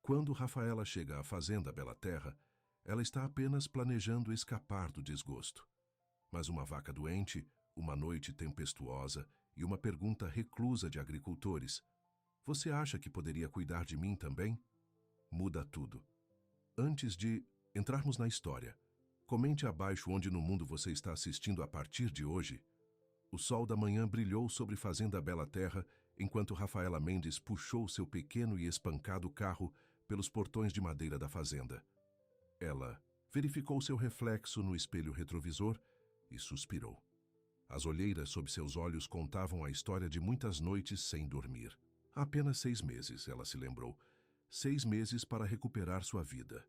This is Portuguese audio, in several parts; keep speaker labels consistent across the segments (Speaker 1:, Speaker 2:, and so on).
Speaker 1: Quando Rafaela chega à fazenda Bela Terra, ela está apenas planejando escapar do desgosto. Mas uma vaca doente, uma noite tempestuosa e uma pergunta reclusa de agricultores: "Você acha que poderia cuidar de mim também?" Muda tudo. Antes de entrarmos na história, comente abaixo onde no mundo você está assistindo a partir de hoje. O sol da manhã brilhou sobre Fazenda Bela Terra enquanto Rafaela Mendes puxou seu pequeno e espancado carro pelos portões de madeira da fazenda. Ela verificou seu reflexo no espelho retrovisor e suspirou. As olheiras sob seus olhos contavam a história de muitas noites sem dormir. Há apenas 6 meses, ela se lembrou. 6 meses para recuperar sua vida.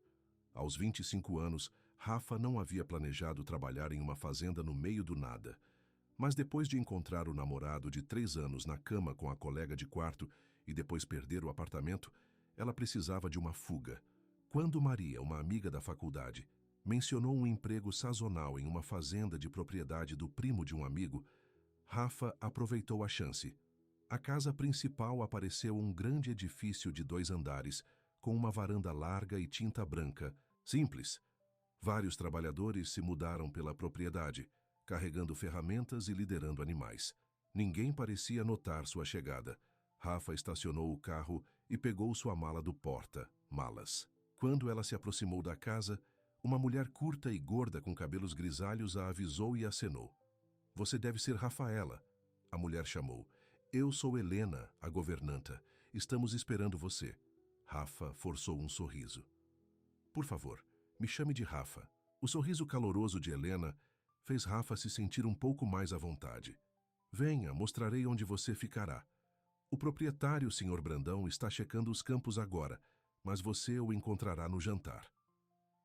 Speaker 1: Aos 25 anos, Rafa não havia planejado trabalhar em uma fazenda no meio do nada. Mas depois de encontrar o namorado de 3 anos na cama com a colega de quarto e depois perder o apartamento, ela precisava de uma fuga. Quando Maria, uma amiga da faculdade, mencionou um emprego sazonal em uma fazenda de propriedade do primo de um amigo, Rafa aproveitou a chance. A casa principal apareceu um grande edifício de 2 andares, com uma varanda larga e tinta branca, simples. Vários trabalhadores se mudaram pela propriedade, carregando ferramentas e liderando animais. Ninguém parecia notar sua chegada. Rafa estacionou o carro e pegou sua mala do porta-malas. Quando ela se aproximou da casa, uma mulher curta e gorda com cabelos grisalhos a avisou e acenou. "Você deve ser Rafaela." A mulher chamou. "Eu sou Helena, a governanta. Estamos esperando você." Rafa forçou um sorriso. "Por favor, me chame de Rafa." O sorriso caloroso de Helena fez Rafa se sentir um pouco mais à vontade. "Venha, mostrarei onde você ficará. O proprietário, Sr. Brandão, está checando os campos agora, mas você o encontrará no jantar."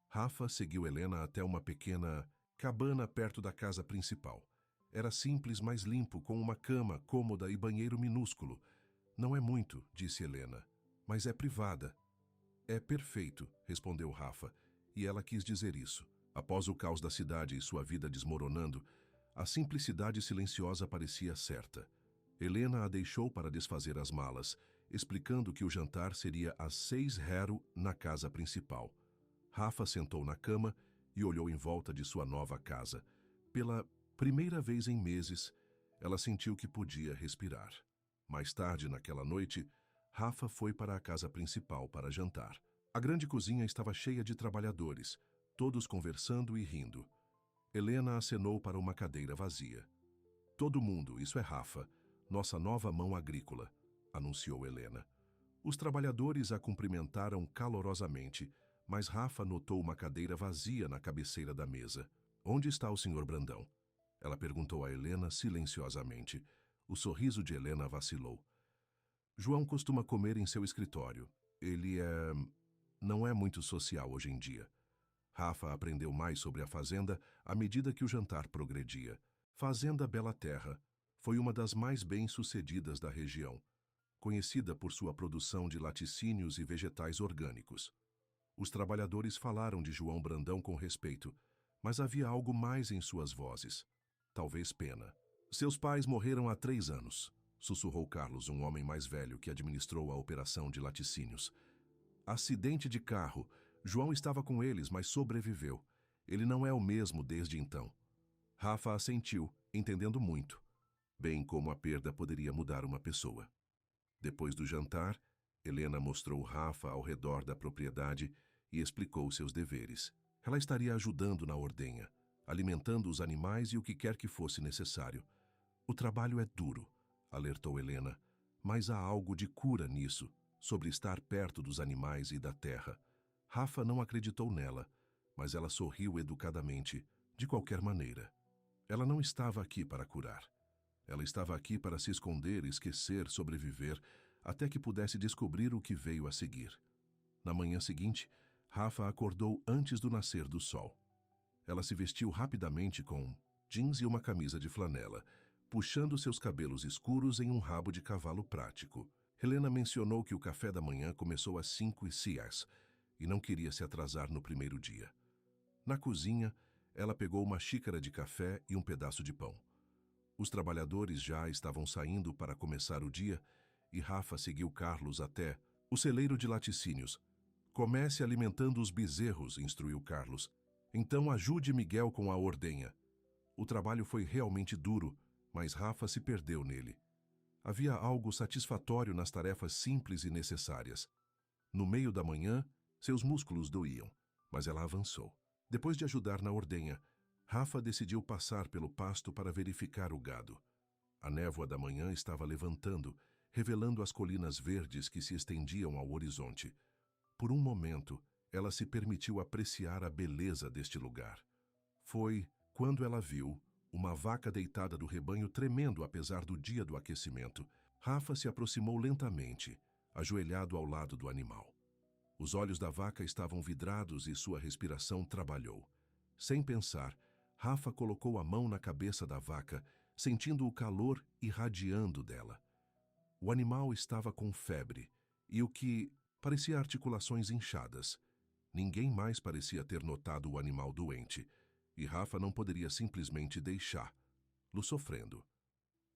Speaker 1: Rafa seguiu Helena até uma pequena cabana perto da casa principal. Era simples, mas limpo, com uma cama cômoda e banheiro minúsculo. "Não é muito", disse Helena, "mas é privada." "É perfeito", respondeu Rafa, e ela quis dizer isso. Após o caos da cidade e sua vida desmoronando, a simplicidade silenciosa parecia certa. Helena a deixou para desfazer as malas, explicando que o jantar seria às 6h na casa principal. Rafa sentou na cama e olhou em volta de sua nova casa. Pela primeira vez em meses, ela sentiu que podia respirar. Mais tarde naquela noite, Rafa foi para a casa principal para jantar. A grande cozinha estava cheia de trabalhadores, todos conversando e rindo. Helena acenou para uma cadeira vazia. "Todo mundo, isso é Rafa, nossa nova mão agrícola", anunciou Helena. Os trabalhadores a cumprimentaram calorosamente, mas Rafa notou uma cadeira vazia na cabeceira da mesa. "Onde está o Sr. Brandão?" Ela perguntou a Helena silenciosamente. O sorriso de Helena vacilou. "João costuma comer em seu escritório. Ele não é muito social hoje em dia." Rafa aprendeu mais sobre a fazenda à medida que o jantar progredia. Fazenda Bela Terra foi uma das mais bem-sucedidas da região, conhecida por sua produção de laticínios e vegetais orgânicos. Os trabalhadores falaram de João Brandão com respeito, mas havia algo mais em suas vozes. Talvez pena. "Seus pais morreram há 3 anos", sussurrou Carlos, um homem mais velho que administrou a operação de laticínios. "Acidente de carro. João estava com eles, mas sobreviveu. Ele não é o mesmo desde então." Rafa assentiu, entendendo muito, bem como a perda poderia mudar uma pessoa. Depois do jantar, Helena mostrou Rafa ao redor da propriedade e explicou seus deveres. Ela estaria ajudando na ordenha, alimentando os animais e o que quer que fosse necessário. "O trabalho é duro", alertou Helena, "mas há algo de cura nisso, sobre estar perto dos animais e da terra." Rafa não acreditou nela, mas ela sorriu educadamente, de qualquer maneira. Ela não estava aqui para curar. Ela estava aqui para se esconder, esquecer, sobreviver, até que pudesse descobrir o que veio a seguir. Na manhã seguinte, Rafa acordou antes do nascer do sol. Ela se vestiu rapidamente com jeans e uma camisa de flanela, puxando seus cabelos escuros em um rabo de cavalo prático. Helena mencionou que o café da manhã começou às 5h e não queria se atrasar no primeiro dia. Na cozinha, ela pegou uma xícara de café e um pedaço de pão. Os trabalhadores já estavam saindo para começar o dia e Rafa seguiu Carlos até o celeiro de laticínios, Comece alimentando os bezerros, instruiu Carlos. Então ajude Miguel com a ordenha. O trabalho foi realmente duro, mas Rafa se perdeu nele. Havia algo satisfatório nas tarefas simples e necessárias. No meio da manhã, seus músculos doíam, mas ela avançou. Depois de ajudar na ordenha, Rafa decidiu passar pelo pasto para verificar o gado. A névoa da manhã estava levantando, revelando as colinas verdes que se estendiam ao horizonte. Por um momento, ela se permitiu apreciar a beleza deste lugar. Foi quando ela viu uma vaca deitada do rebanho tremendo apesar do dia do aquecimento. Rafa se aproximou lentamente, ajoelhado ao lado do animal. Os olhos da vaca estavam vidrados e sua respiração trabalhou. Sem pensar, Rafa colocou a mão na cabeça da vaca, sentindo o calor irradiando dela. O animal estava com febre, e o que parecia articulações inchadas. Ninguém mais parecia ter notado o animal doente, e Rafa não poderia simplesmente deixá-lo sofrendo.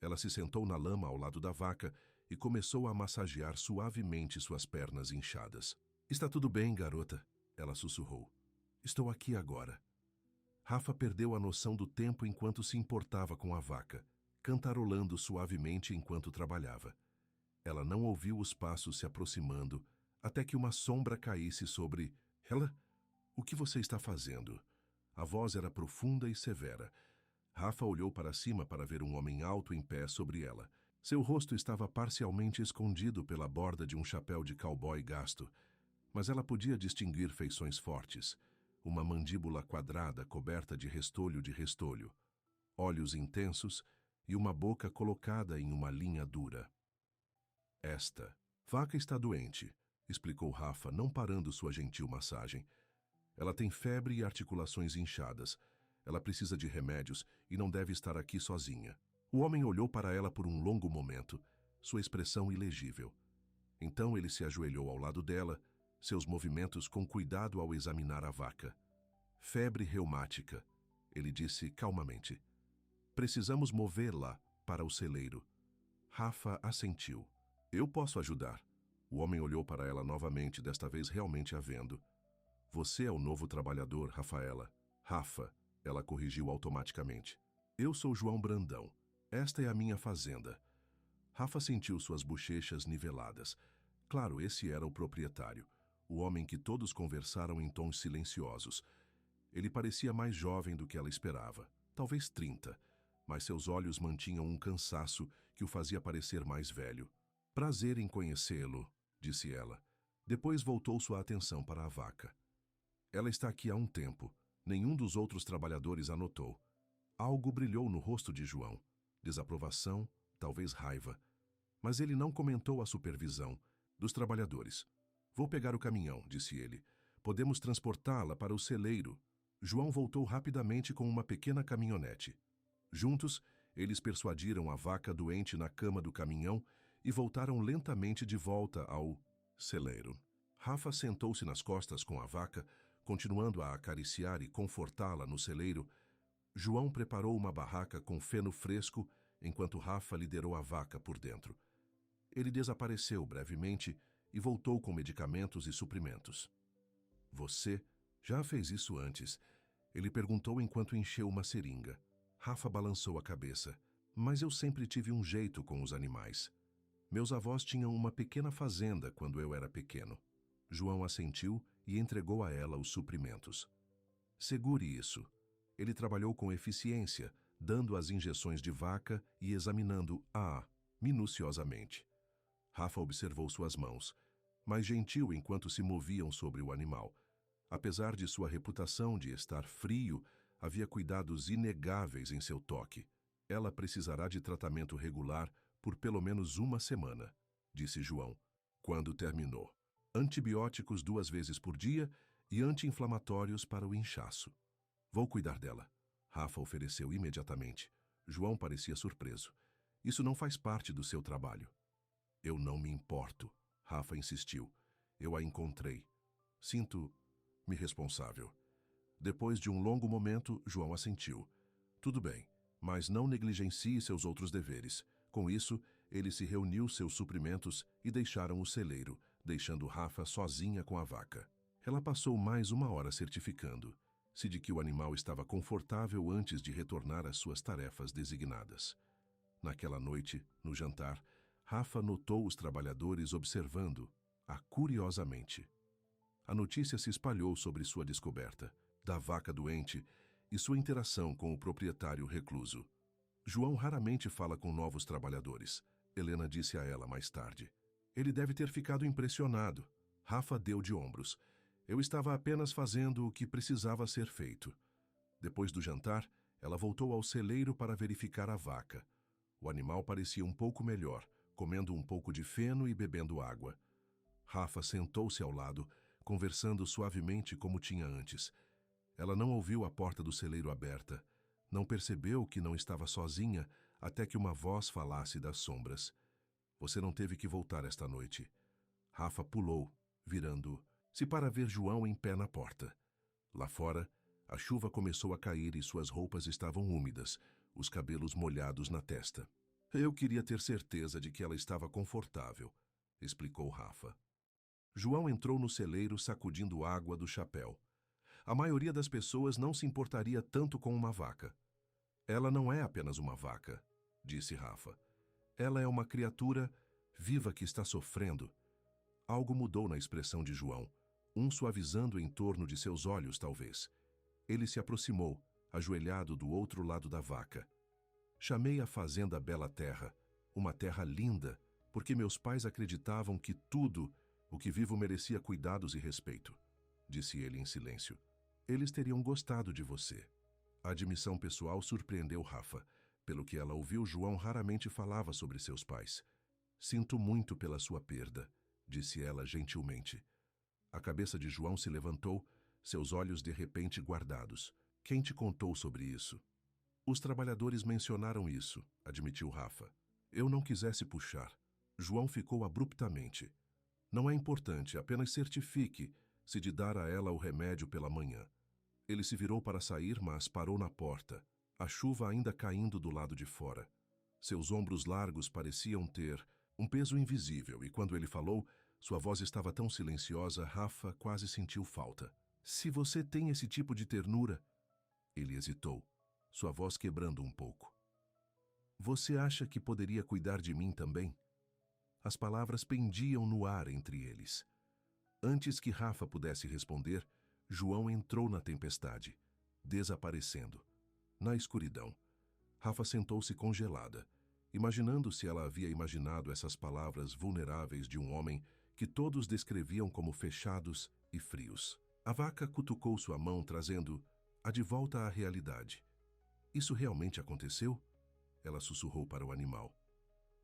Speaker 1: Ela se sentou na lama ao lado da vaca e começou a massagear suavemente suas pernas inchadas. Está tudo bem, garota, ela sussurrou. Estou aqui agora. Rafa perdeu a noção do tempo enquanto se importava com a vaca, cantarolando suavemente enquanto trabalhava. Ela não ouviu os passos se aproximando até que uma sombra caísse sobre ela. O que você está fazendo? A voz era profunda e severa. Rafa olhou para cima para ver um homem alto em pé sobre ela. Seu rosto estava parcialmente escondido pela borda de um chapéu de cowboy gasto, mas ela podia distinguir feições fortes. Uma mandíbula quadrada coberta de restolho, olhos intensos e uma boca colocada em uma linha dura. Esta vaca está doente, explicou Rafa, não parando sua gentil massagem. Ela tem febre e articulações inchadas. Ela precisa de remédios e não deve estar aqui sozinha. O homem olhou para ela por um longo momento, sua expressão ilegível. Então ele se ajoelhou ao lado dela, seus movimentos com cuidado ao examinar a vaca. Febre reumática, ele disse calmamente. Precisamos movê-la para o celeiro. Rafa assentiu. Eu posso ajudar. O homem olhou para ela novamente, desta vez realmente a vendo. Você é o novo trabalhador, Rafaela. Rafa, ela corrigiu automaticamente. Eu sou João Brandão. Esta é a minha fazenda. Rafa sentiu suas bochechas niveladas. Claro, esse era o proprietário, o homem que todos conversaram em tons silenciosos. Ele parecia mais jovem do que ela esperava, talvez 30, mas seus olhos mantinham um cansaço que o fazia parecer mais velho. Prazer em conhecê-lo, disse ela. Depois voltou sua atenção para a vaca. Ela está aqui há um tempo. Nenhum dos outros trabalhadores a notou. Algo brilhou no rosto de João. Desaprovação, talvez raiva. Mas ele não comentou a supervisão dos trabalhadores. Vou pegar o caminhão, disse ele. Podemos transportá-la para o celeiro. João voltou rapidamente com uma pequena caminhonete. Juntos, eles persuadiram a vaca doente na cama do caminhão e voltaram lentamente de volta ao celeiro. Rafa sentou-se nas costas com a vaca, continuando a acariciar e confortá-la no celeiro. João preparou uma barraca com feno fresco, enquanto Rafa liderou a vaca por dentro. Ele desapareceu brevemente e voltou com medicamentos e suprimentos. Você já fez isso antes? Ele perguntou enquanto encheu uma seringa. Rafa balançou a cabeça. Mas eu sempre tive um jeito com os animais. Meus avós tinham uma pequena fazenda quando eu era pequeno. João assentiu e entregou a ela os suprimentos. Segure isso. Ele trabalhou com eficiência, dando as injeções de vaca e examinando-a minuciosamente. Rafa observou suas mãos, mais gentil enquanto se moviam sobre o animal. Apesar de sua reputação de estar frio, havia cuidados inegáveis em seu toque. Ela precisará de tratamento regular por pelo menos uma semana, disse João, quando terminou. Antibióticos 2 vezes por dia e anti-inflamatórios para o inchaço. Vou cuidar dela. Rafa ofereceu imediatamente. João parecia surpreso. Isso não faz parte do seu trabalho. Eu não me importo, Rafa insistiu. Eu a encontrei. Sinto-me responsável. Depois de um longo momento, João assentiu. Tudo bem, mas não negligencie seus outros deveres. Com isso, ele se reuniu seus suprimentos e deixaram o celeiro, deixando Rafa sozinha com a vaca. Ela passou mais 1 hora certificando-se de que o animal estava confortável antes de retornar às suas tarefas designadas. Naquela noite, no jantar, Rafa notou os trabalhadores observando-a curiosamente. A notícia se espalhou sobre sua descoberta, da vaca doente e sua interação com o proprietário recluso. João raramente fala com novos trabalhadores, Helena disse a ela mais tarde. Ele deve ter ficado impressionado. Rafa deu de ombros. Eu estava apenas fazendo o que precisava ser feito. Depois do jantar, ela voltou ao celeiro para verificar a vaca. O animal parecia um pouco melhor, comendo um pouco de feno e bebendo água. Rafa sentou-se ao lado, conversando suavemente como tinha antes. Ela não ouviu a porta do celeiro aberta. Não percebeu que não estava sozinha até que uma voz falasse das sombras. Você não teve que voltar esta noite. Rafa pulou, virando-se para ver João em pé na porta. Lá fora, a chuva começou a cair e suas roupas estavam úmidas, os cabelos molhados na testa. Eu queria ter certeza de que ela estava confortável, explicou Rafa. João entrou no celeiro sacudindo água do chapéu. A maioria das pessoas não se importaria tanto com uma vaca. Ela não é apenas uma vaca, disse Rafa. Ela é uma criatura viva que está sofrendo. Algo mudou na expressão de João, suavizando em torno de seus olhos, talvez. Ele se aproximou, ajoelhado do outro lado da vaca. Chamei a fazenda Bela Terra, uma terra linda, porque meus pais acreditavam que tudo o que vivo merecia cuidados e respeito, disse ele em silêncio. Eles teriam gostado de você. A admissão pessoal surpreendeu Rafa, pelo que ela ouviu João raramente falava sobre seus pais. Sinto muito pela sua perda, disse ela gentilmente. A cabeça de João se levantou, seus olhos de repente guardados. Quem te contou sobre isso? Os trabalhadores mencionaram isso, admitiu Rafa. Eu não quisesse puxar. João ficou abruptamente. Não é importante, apenas certifique-se de dar a ela o remédio pela manhã. Ele se virou para sair, mas parou na porta, a chuva ainda caindo do lado de fora. Seus ombros largos pareciam ter um peso invisível e quando ele falou, sua voz estava tão silenciosa, Rafa quase sentiu falta. Se você tem esse tipo de ternura... Ele hesitou, sua voz quebrando um pouco. Você acha que poderia cuidar de mim também? As palavras pendiam no ar entre eles. Antes que Rafa pudesse responder, João entrou na tempestade, desaparecendo. Na escuridão, Rafa sentou-se congelada, imaginando se ela havia imaginado essas palavras vulneráveis de um homem que todos descreviam como fechados e frios. A vaca cutucou sua mão, trazendo-a de volta à realidade. Isso realmente aconteceu? Ela sussurrou para o animal.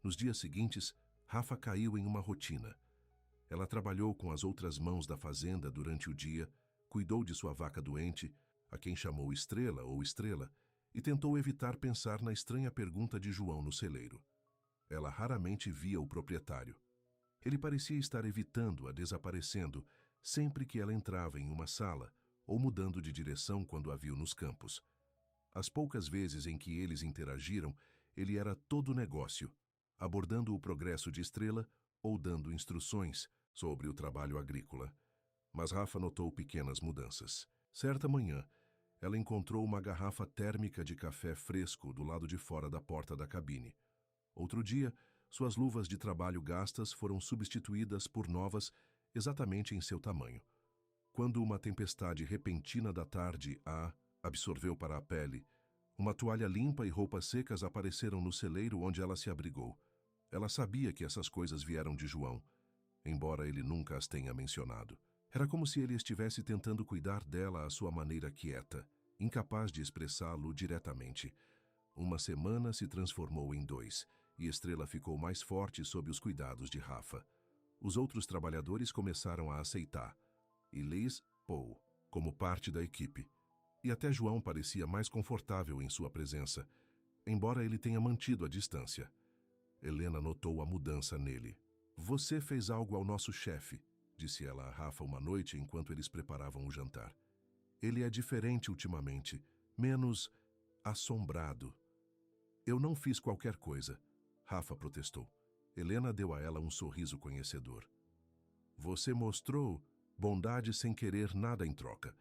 Speaker 1: Nos dias seguintes, Rafa caiu em uma rotina. Ela trabalhou com as outras mãos da fazenda durante o dia, cuidou de sua vaca doente, a quem chamou Estrela ou Estrela, e tentou evitar pensar na estranha pergunta de João no celeiro. Ela raramente via o proprietário. Ele parecia estar evitando-a, desaparecendo, sempre que ela entrava em uma sala, ou mudando de direção quando a viu nos campos. As poucas vezes em que eles interagiram, ele era todo negócio, abordando o progresso de Estrela ou dando instruções sobre o trabalho agrícola. Mas Rafa notou pequenas mudanças. Certa manhã, ela encontrou uma garrafa térmica de café fresco do lado de fora da porta da cabine. Outro dia, suas luvas de trabalho gastas foram substituídas por novas exatamente em seu tamanho. Quando uma tempestade repentina da tarde a absorveu para a pele, uma toalha limpa e roupas secas apareceram no celeiro onde ela se abrigou. Ela sabia que essas coisas vieram de João, embora ele nunca as tenha mencionado. Era como se ele estivesse tentando cuidar dela à sua maneira quieta, incapaz de expressá-lo diretamente. Uma semana se transformou em 2, e Estrela ficou mais forte sob os cuidados de Rafa. Os outros trabalhadores começaram a aceitar, e Liz Paul, como parte da equipe. E até João parecia mais confortável em sua presença, embora ele tenha mantido a distância. Helena notou a mudança nele. Você fez algo ao nosso chefe, disse ela a Rafa uma noite enquanto eles preparavam o jantar. Ele é diferente ultimamente, menos assombrado. Eu não fiz qualquer coisa, Rafa protestou. Helena deu a ela um sorriso conhecedor. Você mostrou bondade sem querer nada em troca.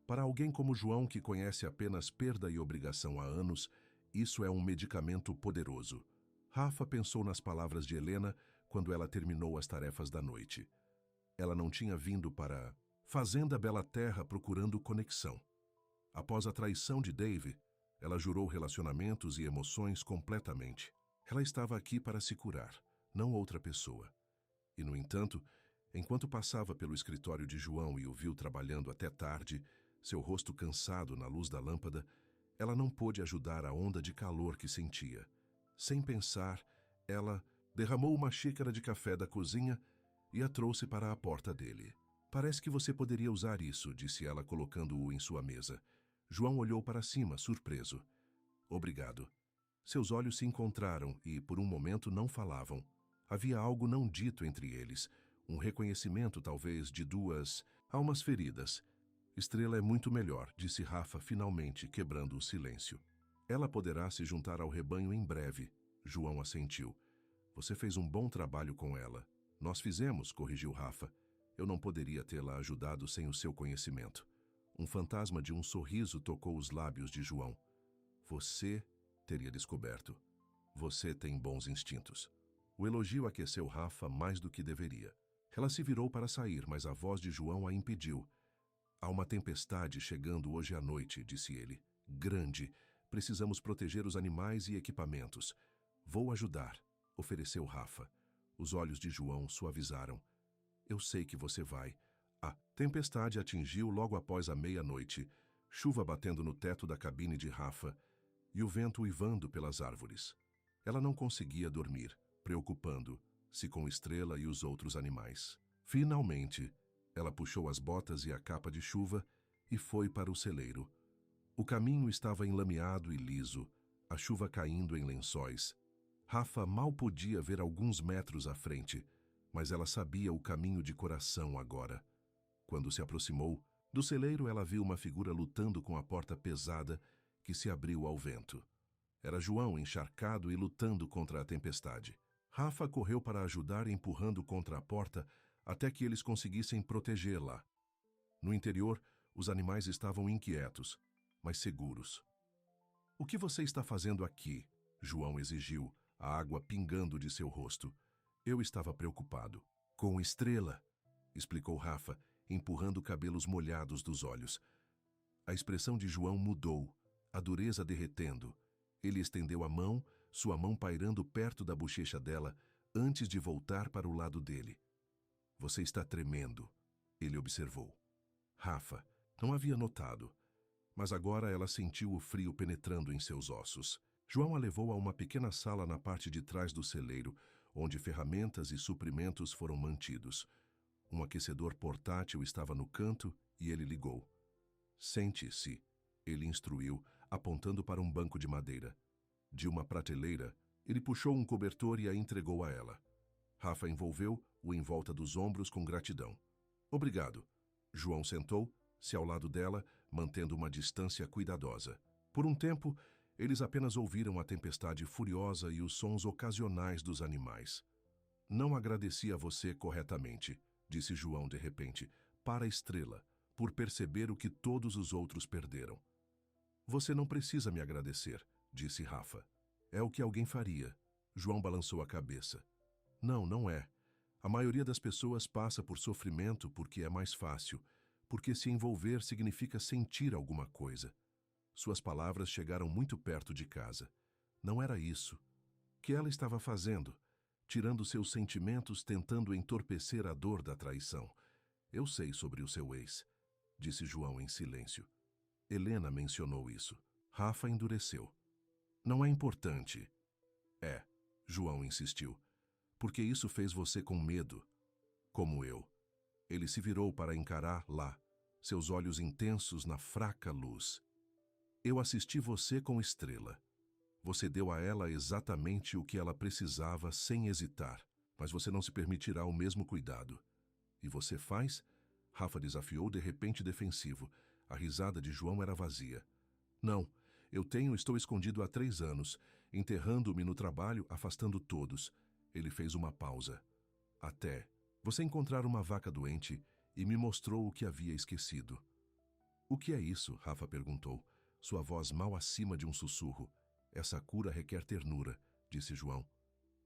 Speaker 1: Para alguém como João, que conhece apenas perda e obrigação há anos, isso é um medicamento poderoso. Rafa pensou nas palavras de Helena quando ela terminou as tarefas da noite. Ela não tinha vindo para a Fazenda Bela Terra procurando conexão. Após a traição de Dave, ela jurou relacionamentos e emoções completamente. Ela estava aqui para se curar, não outra pessoa. E, no entanto, enquanto passava pelo escritório de João e o viu trabalhando até tarde, seu rosto cansado na luz da lâmpada, ela não pôde ajudar a onda de calor que sentia. Sem pensar, ela derramou uma xícara de café da cozinha e a trouxe para a porta dele. Parece que você poderia usar isso, disse ela, colocando-o em sua mesa. João olhou para cima, surpreso. Obrigado. Seus olhos se encontraram e, por um momento, não falavam. Havia algo não dito entre eles, um reconhecimento, talvez, de duas almas feridas. Estrela é muito melhor, disse Rafa, finalmente, quebrando o silêncio. Ela poderá se juntar ao rebanho em breve. João assentiu. Você fez um bom trabalho com ela. Nós fizemos, corrigiu Rafa. Eu não poderia tê-la ajudado sem o seu conhecimento. Um fantasma de um sorriso tocou os lábios de João. Você teria descoberto. Você tem bons instintos. O elogio aqueceu Rafa mais do que deveria. Ela se virou para sair, mas a voz de João a impediu. Há uma tempestade chegando hoje à noite, disse ele. Grande. Precisamos proteger os animais e equipamentos. Vou ajudar, ofereceu Rafa. Os olhos de João suavizaram. Eu sei que você vai. A tempestade atingiu logo após a meia-noite, chuva batendo no teto da cabine de Rafa e o vento uivando pelas árvores. Ela não conseguia dormir, preocupando-se com Estrela e os outros animais. Finalmente, ela puxou as botas e a capa de chuva e foi para o celeiro. O caminho estava enlameado e liso, a chuva caindo em lençóis. Rafa mal podia ver alguns metros à frente, mas ela sabia o caminho de coração agora. Quando se aproximou do celeiro, ela viu uma figura lutando com a porta pesada que se abriu ao vento. Era João, encharcado e lutando contra a tempestade. Rafa correu para ajudar, empurrando contra a porta até que eles conseguissem protegê-la. No interior, os animais estavam inquietos, mas seguros. O que você está fazendo aqui? João exigiu, a água pingando de seu rosto. Eu estava preocupado. Com Estrela, explicou Rafa, empurrando cabelos molhados dos olhos. A expressão de João mudou, a dureza derretendo. Ele estendeu a mão, sua mão pairando perto da bochecha dela, antes de voltar para o lado dele. Você está tremendo, ele observou. Rafa não havia notado, mas agora ela sentiu o frio penetrando em seus ossos. João a levou a uma pequena sala na parte de trás do celeiro, onde ferramentas e suprimentos foram mantidos. Um aquecedor portátil estava no canto e ele ligou. Sente-se, ele instruiu, apontando para um banco de madeira. De uma prateleira, ele puxou um cobertor e a entregou a ela. Rafa envolveu-o em volta dos ombros com gratidão. Obrigado. João sentou-se ao lado dela, mantendo uma distância cuidadosa. Por um tempo, eles apenas ouviram a tempestade furiosa e os sons ocasionais dos animais. Não agradeci a você corretamente, disse João de repente, para a Estrela, por perceber o que todos os outros perderam. Você não precisa me agradecer, disse Rafa. É o que alguém faria. João balançou a cabeça. Não, não é. A maioria das pessoas passa por sofrimento porque é mais fácil, porque se envolver significa sentir alguma coisa. Suas palavras chegaram muito perto de casa. Não era isso. O que ela estava fazendo? Tirando seus sentimentos, tentando entorpecer a dor da traição. Eu sei sobre o seu ex, disse João em silêncio. Helena mencionou isso. Rafa endureceu. Não é importante. É, João insistiu, porque isso fez você com medo, como eu. Ele se virou para encarar lá, seus olhos intensos na fraca luz. Eu assisti você com Estrela. Você deu a ela exatamente o que ela precisava sem hesitar, mas você não se permitirá o mesmo cuidado. E você faz? Rafa desafiou de repente defensivo. A risada de João era vazia. Não, estou escondido há 3 anos, enterrando-me no trabalho, afastando todos. Ele fez uma pausa. Até Você encontrara uma vaca doente e me mostrou o que havia esquecido. O que é isso? Rafa perguntou, sua voz mal acima de um sussurro. Essa cura requer ternura, disse João.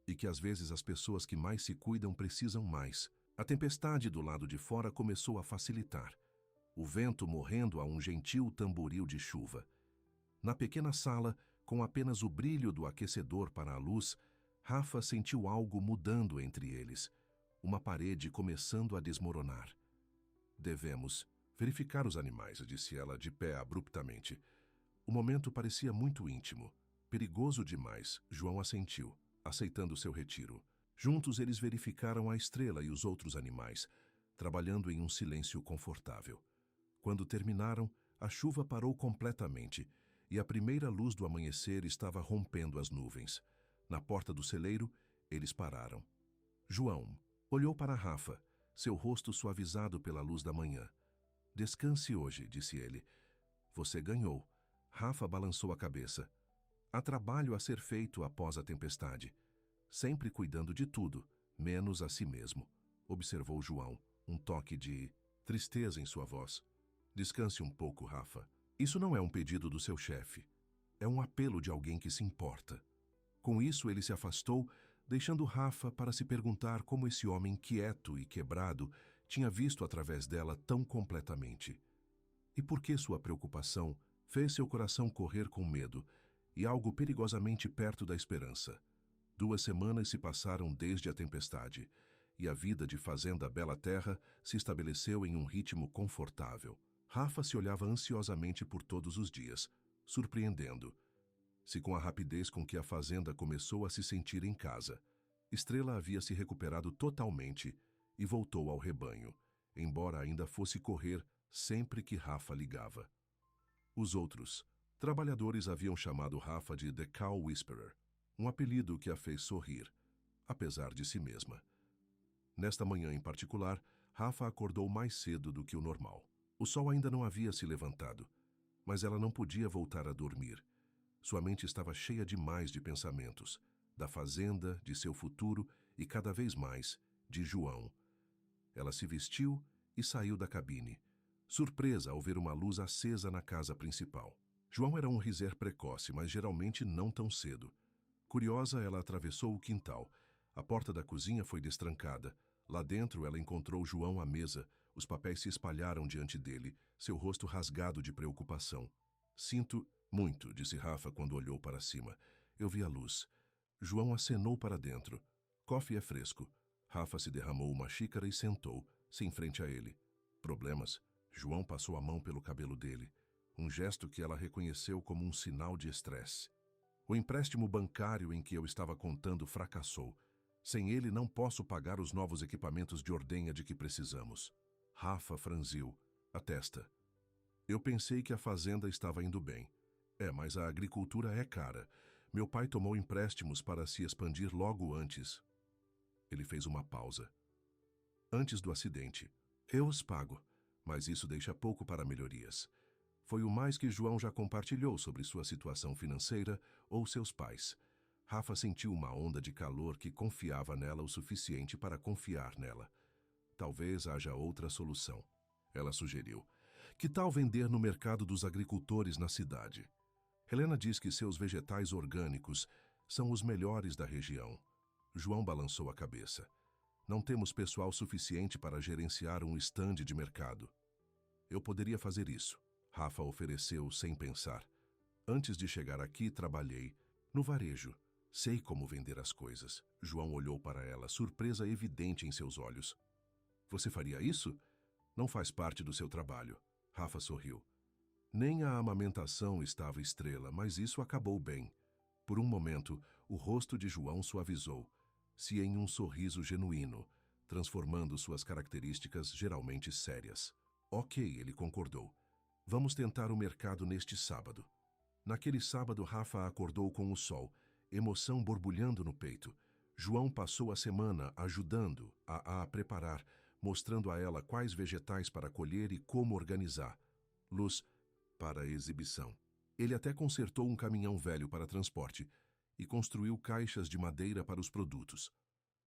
Speaker 1: E que às vezes as pessoas que mais se cuidam precisam mais. A tempestade do lado de fora começou a facilitar, o vento morrendo a um gentil tamboril de chuva. Na pequena sala, com apenas o brilho do aquecedor para a luz, Rafa sentiu algo mudando entre eles, uma parede começando a desmoronar. Devemos verificar os animais, disse ela de pé abruptamente. O momento parecia muito íntimo. Perigoso demais, João assentiu, aceitando seu retiro. Juntos eles verificaram a estrela e os outros animais, trabalhando em um silêncio confortável. Quando terminaram, a chuva parou completamente e a primeira luz do amanhecer estava rompendo as nuvens. Na porta do celeiro, eles pararam. João olhou para Rafa, seu rosto suavizado pela luz da manhã. Descanse hoje, disse ele. Você ganhou. Rafa balançou a cabeça. Há trabalho a ser feito após a tempestade. Sempre cuidando de tudo, menos a si mesmo, observou João, um toque de tristeza em sua voz. Descanse um pouco, Rafa. Isso não é um pedido do seu chefe. É um apelo de alguém que se importa. Com isso, ele se afastou, deixando Rafa para se perguntar como esse homem quieto e quebrado tinha visto através dela tão completamente. E por que sua preocupação fez seu coração correr com medo e algo perigosamente perto da esperança. 2 semanas se passaram desde a tempestade, e a vida de Fazenda Bela Terra se estabeleceu em um ritmo confortável. Rafa se olhava ansiosamente por todos os dias, surpreendendo. Se com a rapidez com que a fazenda começou a se sentir em casa, Estrela havia se recuperado totalmente e voltou ao rebanho, embora ainda fosse correr sempre que Rafa ligava. Os outros trabalhadores haviam chamado Rafa de The Cow Whisperer, um apelido que a fez sorrir, apesar de si mesma. Nesta manhã em particular, Rafa acordou mais cedo do que o normal. O sol ainda não havia se levantado, mas ela não podia voltar a dormir. Sua mente estava cheia demais de pensamentos, da fazenda, de seu futuro e, cada vez mais, de João. Ela se vestiu e saiu da cabine, surpresa ao ver uma luz acesa na casa principal. João era um riser precoce, mas geralmente não tão cedo. Curiosa, ela atravessou o quintal. A porta da cozinha foi destrancada. Lá dentro, ela encontrou João à mesa. Os papéis se espalharam diante dele, seu rosto rasgado de preocupação. Sinto muito, disse Rafa quando olhou para cima. Eu vi a luz. João acenou para dentro. Coffee é fresco. Rafa se derramou uma xícara e sentou-se em frente a ele. Problemas? João passou a mão pelo cabelo dele, um gesto que ela reconheceu como um sinal de estresse. O empréstimo bancário em que eu estava contando fracassou. Sem ele não posso pagar os novos equipamentos de ordenha de que precisamos. Rafa franziu a testa. Eu pensei que a fazenda estava indo bem. Mas a agricultura é cara. Meu pai tomou empréstimos para se expandir logo antes. Ele fez uma pausa. Antes do acidente. Eu os pago, mas isso deixa pouco para melhorias. Foi o mais que João já compartilhou sobre sua situação financeira ou seus pais. Rafa sentiu uma onda de calor que confiava nela o suficiente para confiar nela. Talvez haja outra solução. Ela sugeriu. Que tal vender no mercado dos agricultores na cidade? Helena diz que seus vegetais orgânicos são os melhores da região. João balançou a cabeça. Não temos pessoal suficiente para gerenciar um estande de mercado. Eu poderia fazer isso. Rafa ofereceu sem pensar. Antes de chegar aqui, trabalhei no varejo. Sei como vender as coisas. João olhou para ela, surpresa evidente em seus olhos. Você faria isso? Não faz parte do seu trabalho. Rafa sorriu. Nem a amamentação estava Estrela, mas isso acabou bem. Por um momento, o rosto de João suavizou-se em um sorriso genuíno, transformando suas características geralmente sérias. Ok, ele concordou. Vamos tentar o mercado neste sábado. Naquele sábado, Rafa acordou com o sol, emoção borbulhando no peito. João passou a semana ajudando-a preparar, mostrando a ela quais vegetais para colher e como organizar. Luz para a exibição. Ele até consertou um caminhão velho para transporte e construiu caixas de madeira para os produtos.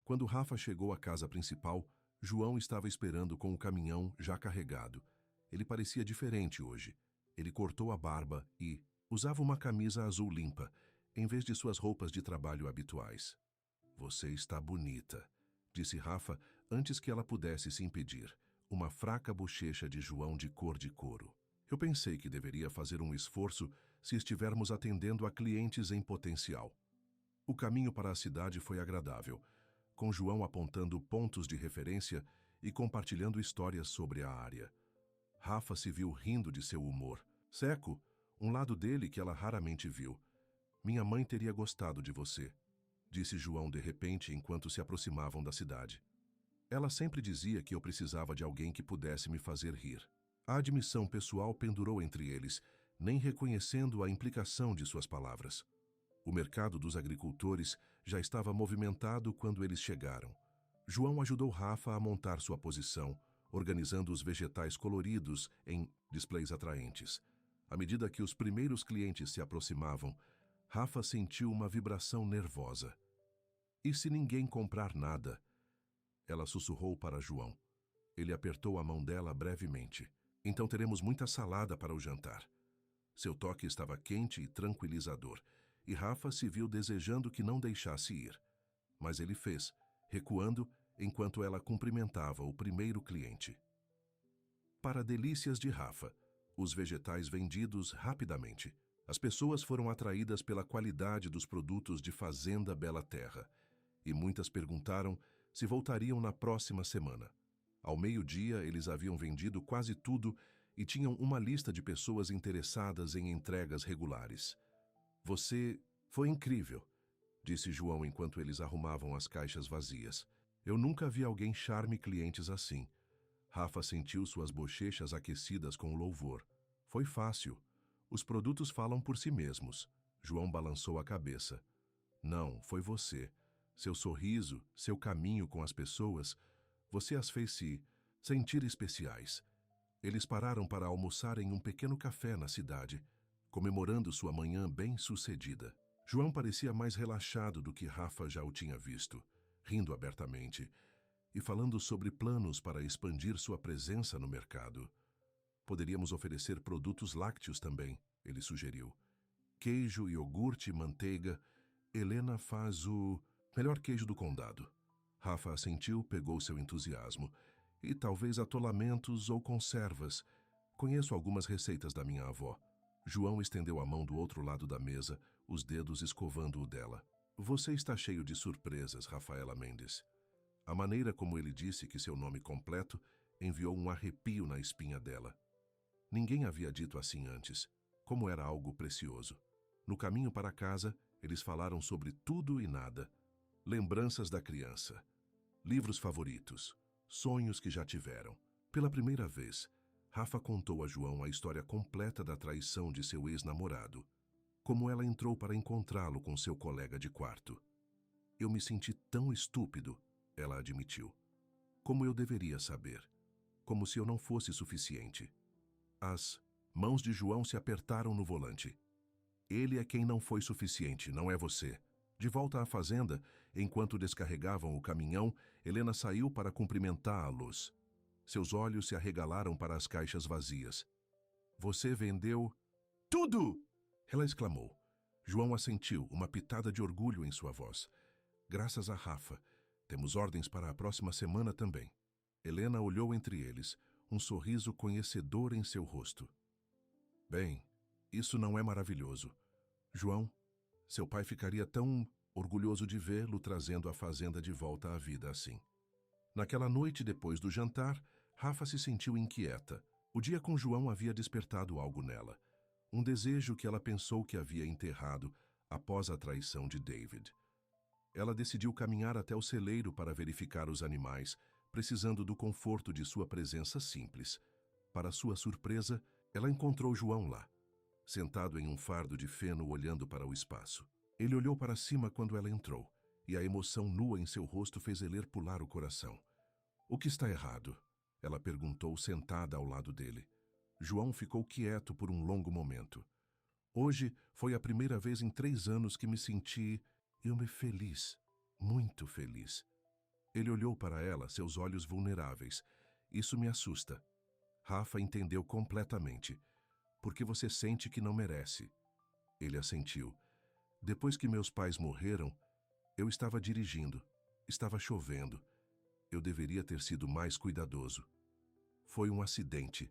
Speaker 1: Quando Rafa chegou à casa principal, João estava esperando com o caminhão já carregado. Ele parecia diferente hoje. Ele cortou a barba e usava uma camisa azul limpa, em vez de suas roupas de trabalho habituais. "Você está bonita", disse Rafa antes que ela pudesse se impedir. Uma fraca bochecha de João de cor de couro. "Eu pensei que deveria fazer um esforço se estivermos atendendo a clientes em potencial." O caminho para a cidade foi agradável, com João apontando pontos de referência e compartilhando histórias sobre a área. Rafa se viu rindo de seu humor. Seco, um lado dele que ela raramente viu. "Minha mãe teria gostado de você", disse João de repente enquanto se aproximavam da cidade. "Ela sempre dizia que eu precisava de alguém que pudesse me fazer rir." A admissão pessoal pendurou entre eles, nem reconhecendo a implicação de suas palavras. O mercado dos agricultores já estava movimentado quando eles chegaram. João ajudou Rafa a montar sua posição, organizando os vegetais coloridos em displays atraentes. À medida que os primeiros clientes se aproximavam, Rafa sentiu uma vibração nervosa. "E se ninguém comprar nada?" Ela sussurrou para João. Ele apertou a mão dela brevemente. "Então teremos muita salada para o jantar." Seu toque estava quente e tranquilizador, e Rafa se viu desejando que não deixasse ir. Mas ele fez, recuando enquanto ela cumprimentava o primeiro cliente. Para delícias de Rafa, os vegetais vendidos rapidamente. As pessoas foram atraídas pela qualidade dos produtos de Fazenda Bela Terra, e muitas perguntaram se voltariam na próxima semana. Ao meio-dia, eles haviam vendido quase tudo e tinham uma lista de pessoas interessadas em entregas regulares. "Você foi incrível", disse João enquanto eles arrumavam as caixas vazias. "Eu nunca vi alguém charme clientes assim." Rafa sentiu suas bochechas aquecidas com louvor. "Foi fácil. Os produtos falam por si mesmos." João balançou a cabeça. "Não, foi você. Seu sorriso, seu caminho com as pessoas, você as fez se sentir especiais." Eles pararam para almoçar em um pequeno café na cidade, comemorando sua manhã bem-sucedida. João parecia mais relaxado do que Rafa já o tinha visto, rindo abertamente e falando sobre planos para expandir sua presença no mercado. "Poderíamos oferecer produtos lácteos também", ele sugeriu. "Queijo, iogurte, manteiga. Helena faz o melhor queijo do condado." Rafa assentiu, pegou seu entusiasmo. "E talvez atolamentos ou conservas. Conheço algumas receitas da minha avó." João estendeu a mão do outro lado da mesa, os dedos escovando o dela. "Você está cheio de surpresas, Rafaela Mendes." A maneira como ele disse que seu nome completo enviou um arrepio na espinha dela. Ninguém havia dito assim antes, como era algo precioso. No caminho para casa, eles falaram sobre tudo e nada. Lembranças da criança, livros favoritos, sonhos que já tiveram. Pela primeira vez, Rafa contou a João a história completa da traição de seu ex-namorado, como ela entrou para encontrá-lo com seu colega de quarto. "Eu me senti tão estúpido", ela admitiu. "Como eu deveria saber. Como se eu não fosse suficiente." As mãos de João se apertaram no volante. "Ele é quem não foi suficiente, não é você." De volta à fazenda, enquanto descarregavam o caminhão, Helena saiu para cumprimentá-los. Seus olhos se arregalaram para as caixas vazias. "Você vendeu tudo!" ela exclamou. João assentiu, uma pitada de orgulho em sua voz. "Graças a Rafa. Temos ordens para a próxima semana também." Helena olhou entre eles, um sorriso conhecedor em seu rosto. "Bem, isso não é maravilhoso. João, seu pai ficaria tão orgulhoso de vê-lo trazendo a fazenda de volta à vida assim." Naquela noite, depois do jantar, Rafa se sentiu inquieta. O dia com João havia despertado algo nela. Um desejo que ela pensou que havia enterrado após a traição de David. Ela decidiu caminhar até o celeiro para verificar os animais, precisando do conforto de sua presença simples. Para sua surpresa, ela encontrou João lá, sentado em um fardo de feno olhando para o espaço. Ele olhou para cima quando ela entrou, e a emoção nua em seu rosto fez ele pular o coração. "O que está errado?" ela perguntou, sentada ao lado dele. João ficou quieto por um longo momento. "Hoje foi a primeira vez em 3 anos que me senti feliz, muito feliz." Ele olhou para ela, seus olhos vulneráveis. Isso me assusta. Rafa entendeu completamente. Porque você sente que não merece. Ele assentiu. Depois que meus pais morreram, eu estava dirigindo. Estava chovendo. Eu deveria ter sido mais cuidadoso. Foi um acidente,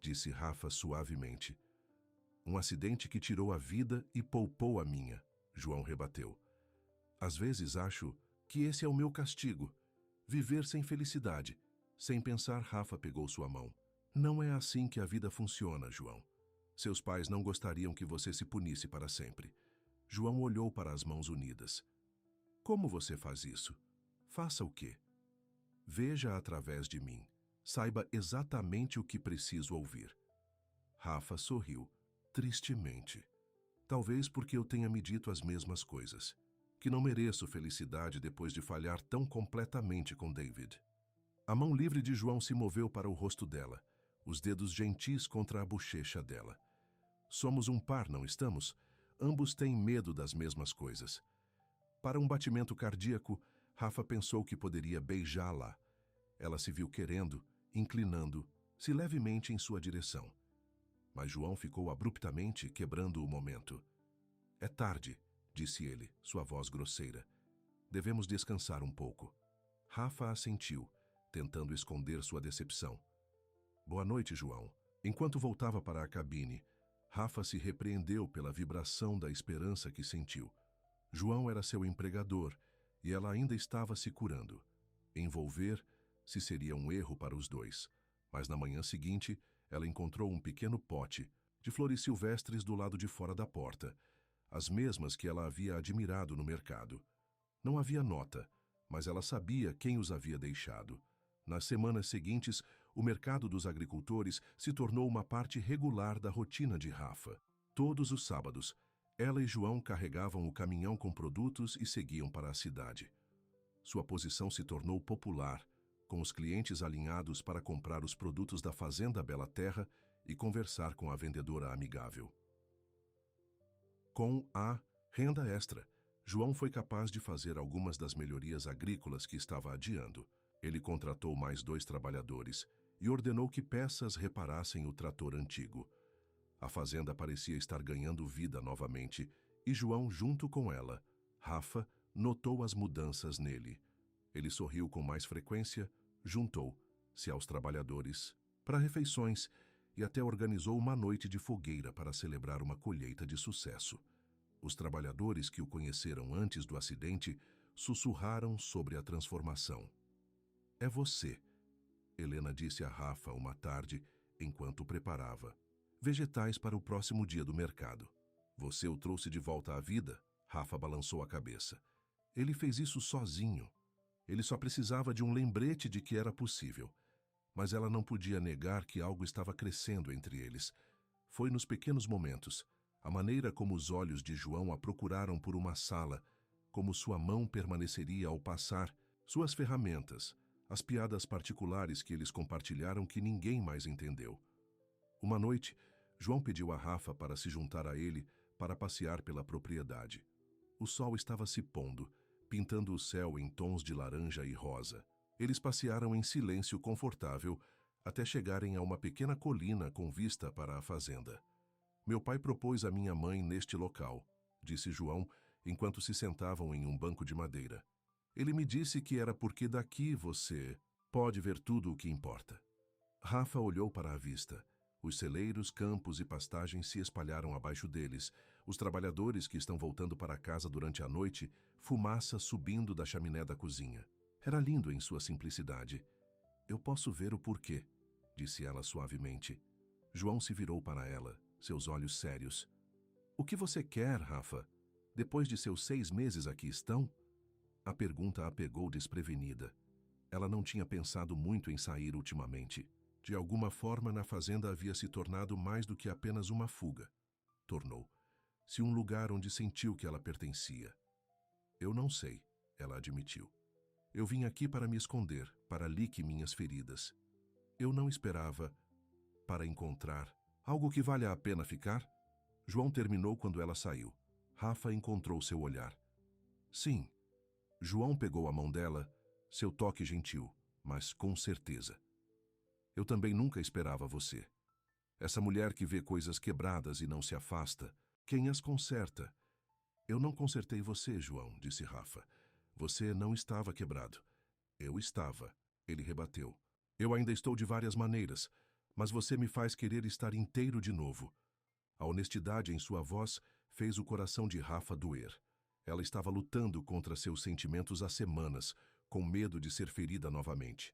Speaker 1: disse Rafa suavemente. Um acidente que tirou a vida e poupou a minha, João rebateu. Às vezes acho que esse é o meu castigo. Viver sem felicidade. Sem pensar, Rafa pegou sua mão. Não é assim que a vida funciona, João. Seus pais não gostariam que você se punisse para sempre. João olhou para as mãos unidas. Como você faz isso? Faça o quê? Veja através de mim. Saiba exatamente o que preciso ouvir. Rafa sorriu, tristemente. Talvez porque eu tenha me dito as mesmas coisas. Que não mereço felicidade depois de falhar tão completamente com David. A mão livre de João se moveu para o rosto dela, os dedos gentis contra a bochecha dela. Somos um par, não estamos? Ambos têm medo das mesmas coisas. Para um batimento cardíaco, Rafa pensou que poderia beijá-la. Ela se viu querendo, inclinando-se levemente em sua direção. Mas João ficou abruptamente, quebrando o momento. É tarde, disse ele, sua voz grosseira. Devemos descansar um pouco. Rafa assentiu, tentando esconder sua decepção. Boa noite, João. Enquanto voltava para a cabine, Rafa se repreendeu pela vibração da esperança que sentiu. João era seu empregador e ela ainda estava se curando. Envolver-se seria um erro para os dois, mas na manhã seguinte ela encontrou um pequeno pote de flores silvestres do lado de fora da porta, as mesmas que ela havia admirado no mercado. Não havia nota, mas ela sabia quem os havia deixado. Nas semanas seguintes, o mercado dos agricultores se tornou uma parte regular da rotina de Rafa. Todos os sábados, ela e João carregavam o caminhão com produtos e seguiam para a cidade. Sua posição se tornou popular, com os clientes alinhados para comprar os produtos da Fazenda Bela Terra e conversar com a vendedora amigável. Com a renda extra, João foi capaz de fazer algumas das melhorias agrícolas que estava adiando. Ele contratou mais 2 trabalhadores e ordenou que peças reparassem o trator antigo. A fazenda parecia estar ganhando vida novamente e João junto com ela. Rafa notou as mudanças nele. Ele sorriu com mais frequência, juntou-se aos trabalhadores para refeições e até organizou uma noite de fogueira para celebrar uma colheita de sucesso. Os trabalhadores que o conheceram antes do acidente sussurraram sobre a transformação. É você, Helena disse a Rafa uma tarde enquanto o preparava. Vegetais para o próximo dia do mercado. Você o trouxe de volta à vida? Rafa balançou a cabeça. Ele fez isso sozinho. Ele só precisava de um lembrete de que era possível. Mas ela não podia negar que algo estava crescendo entre eles. Foi nos pequenos momentos, a maneira como os olhos de João a procuraram por uma sala, como sua mão permaneceria ao passar, suas ferramentas, as piadas particulares que eles compartilharam que ninguém mais entendeu. Uma noite, João pediu a Rafa para se juntar a ele para passear pela propriedade. O sol estava se pondo, pintando o céu em tons de laranja e rosa. Eles passearam em silêncio confortável até chegarem a uma pequena colina com vista para a fazenda. Meu pai propôs a minha mãe neste local, disse João, enquanto se sentavam em um banco de madeira. Ele me disse que era porque daqui você pode ver tudo o que importa. Rafa olhou para a vista. Os celeiros, campos e pastagens se espalharam abaixo deles. Os trabalhadores que estão voltando para casa durante a noite, fumaça subindo da chaminé da cozinha. Era lindo em sua simplicidade. Eu posso ver o porquê, disse ela suavemente. João se virou para ela, seus olhos sérios. O que você quer, Rafa? Depois de seus 6 meses aqui estão? A pergunta a pegou desprevenida. Ela não tinha pensado muito em sair ultimamente. De alguma forma, na fazenda havia se tornado mais do que apenas uma fuga. Tornou-se um lugar onde sentiu que ela pertencia. Eu não sei, ela admitiu. Eu vim aqui para me esconder, para lique minhas feridas. Eu não esperava para encontrar algo que valha a pena ficar. João terminou quando ela saiu. Rafa encontrou seu olhar. Sim. João pegou a mão dela, seu toque gentil, mas com certeza. Eu também nunca esperava você. Essa mulher que vê coisas quebradas e não se afasta, quem as conserta? Eu não consertei você, João, disse Rafa. Você não estava quebrado. Eu estava, ele rebateu. Eu ainda estou de várias maneiras, mas você me faz querer estar inteiro de novo. A honestidade em sua voz fez o coração de Rafa doer. Ela estava lutando contra seus sentimentos há semanas, com medo de ser ferida novamente.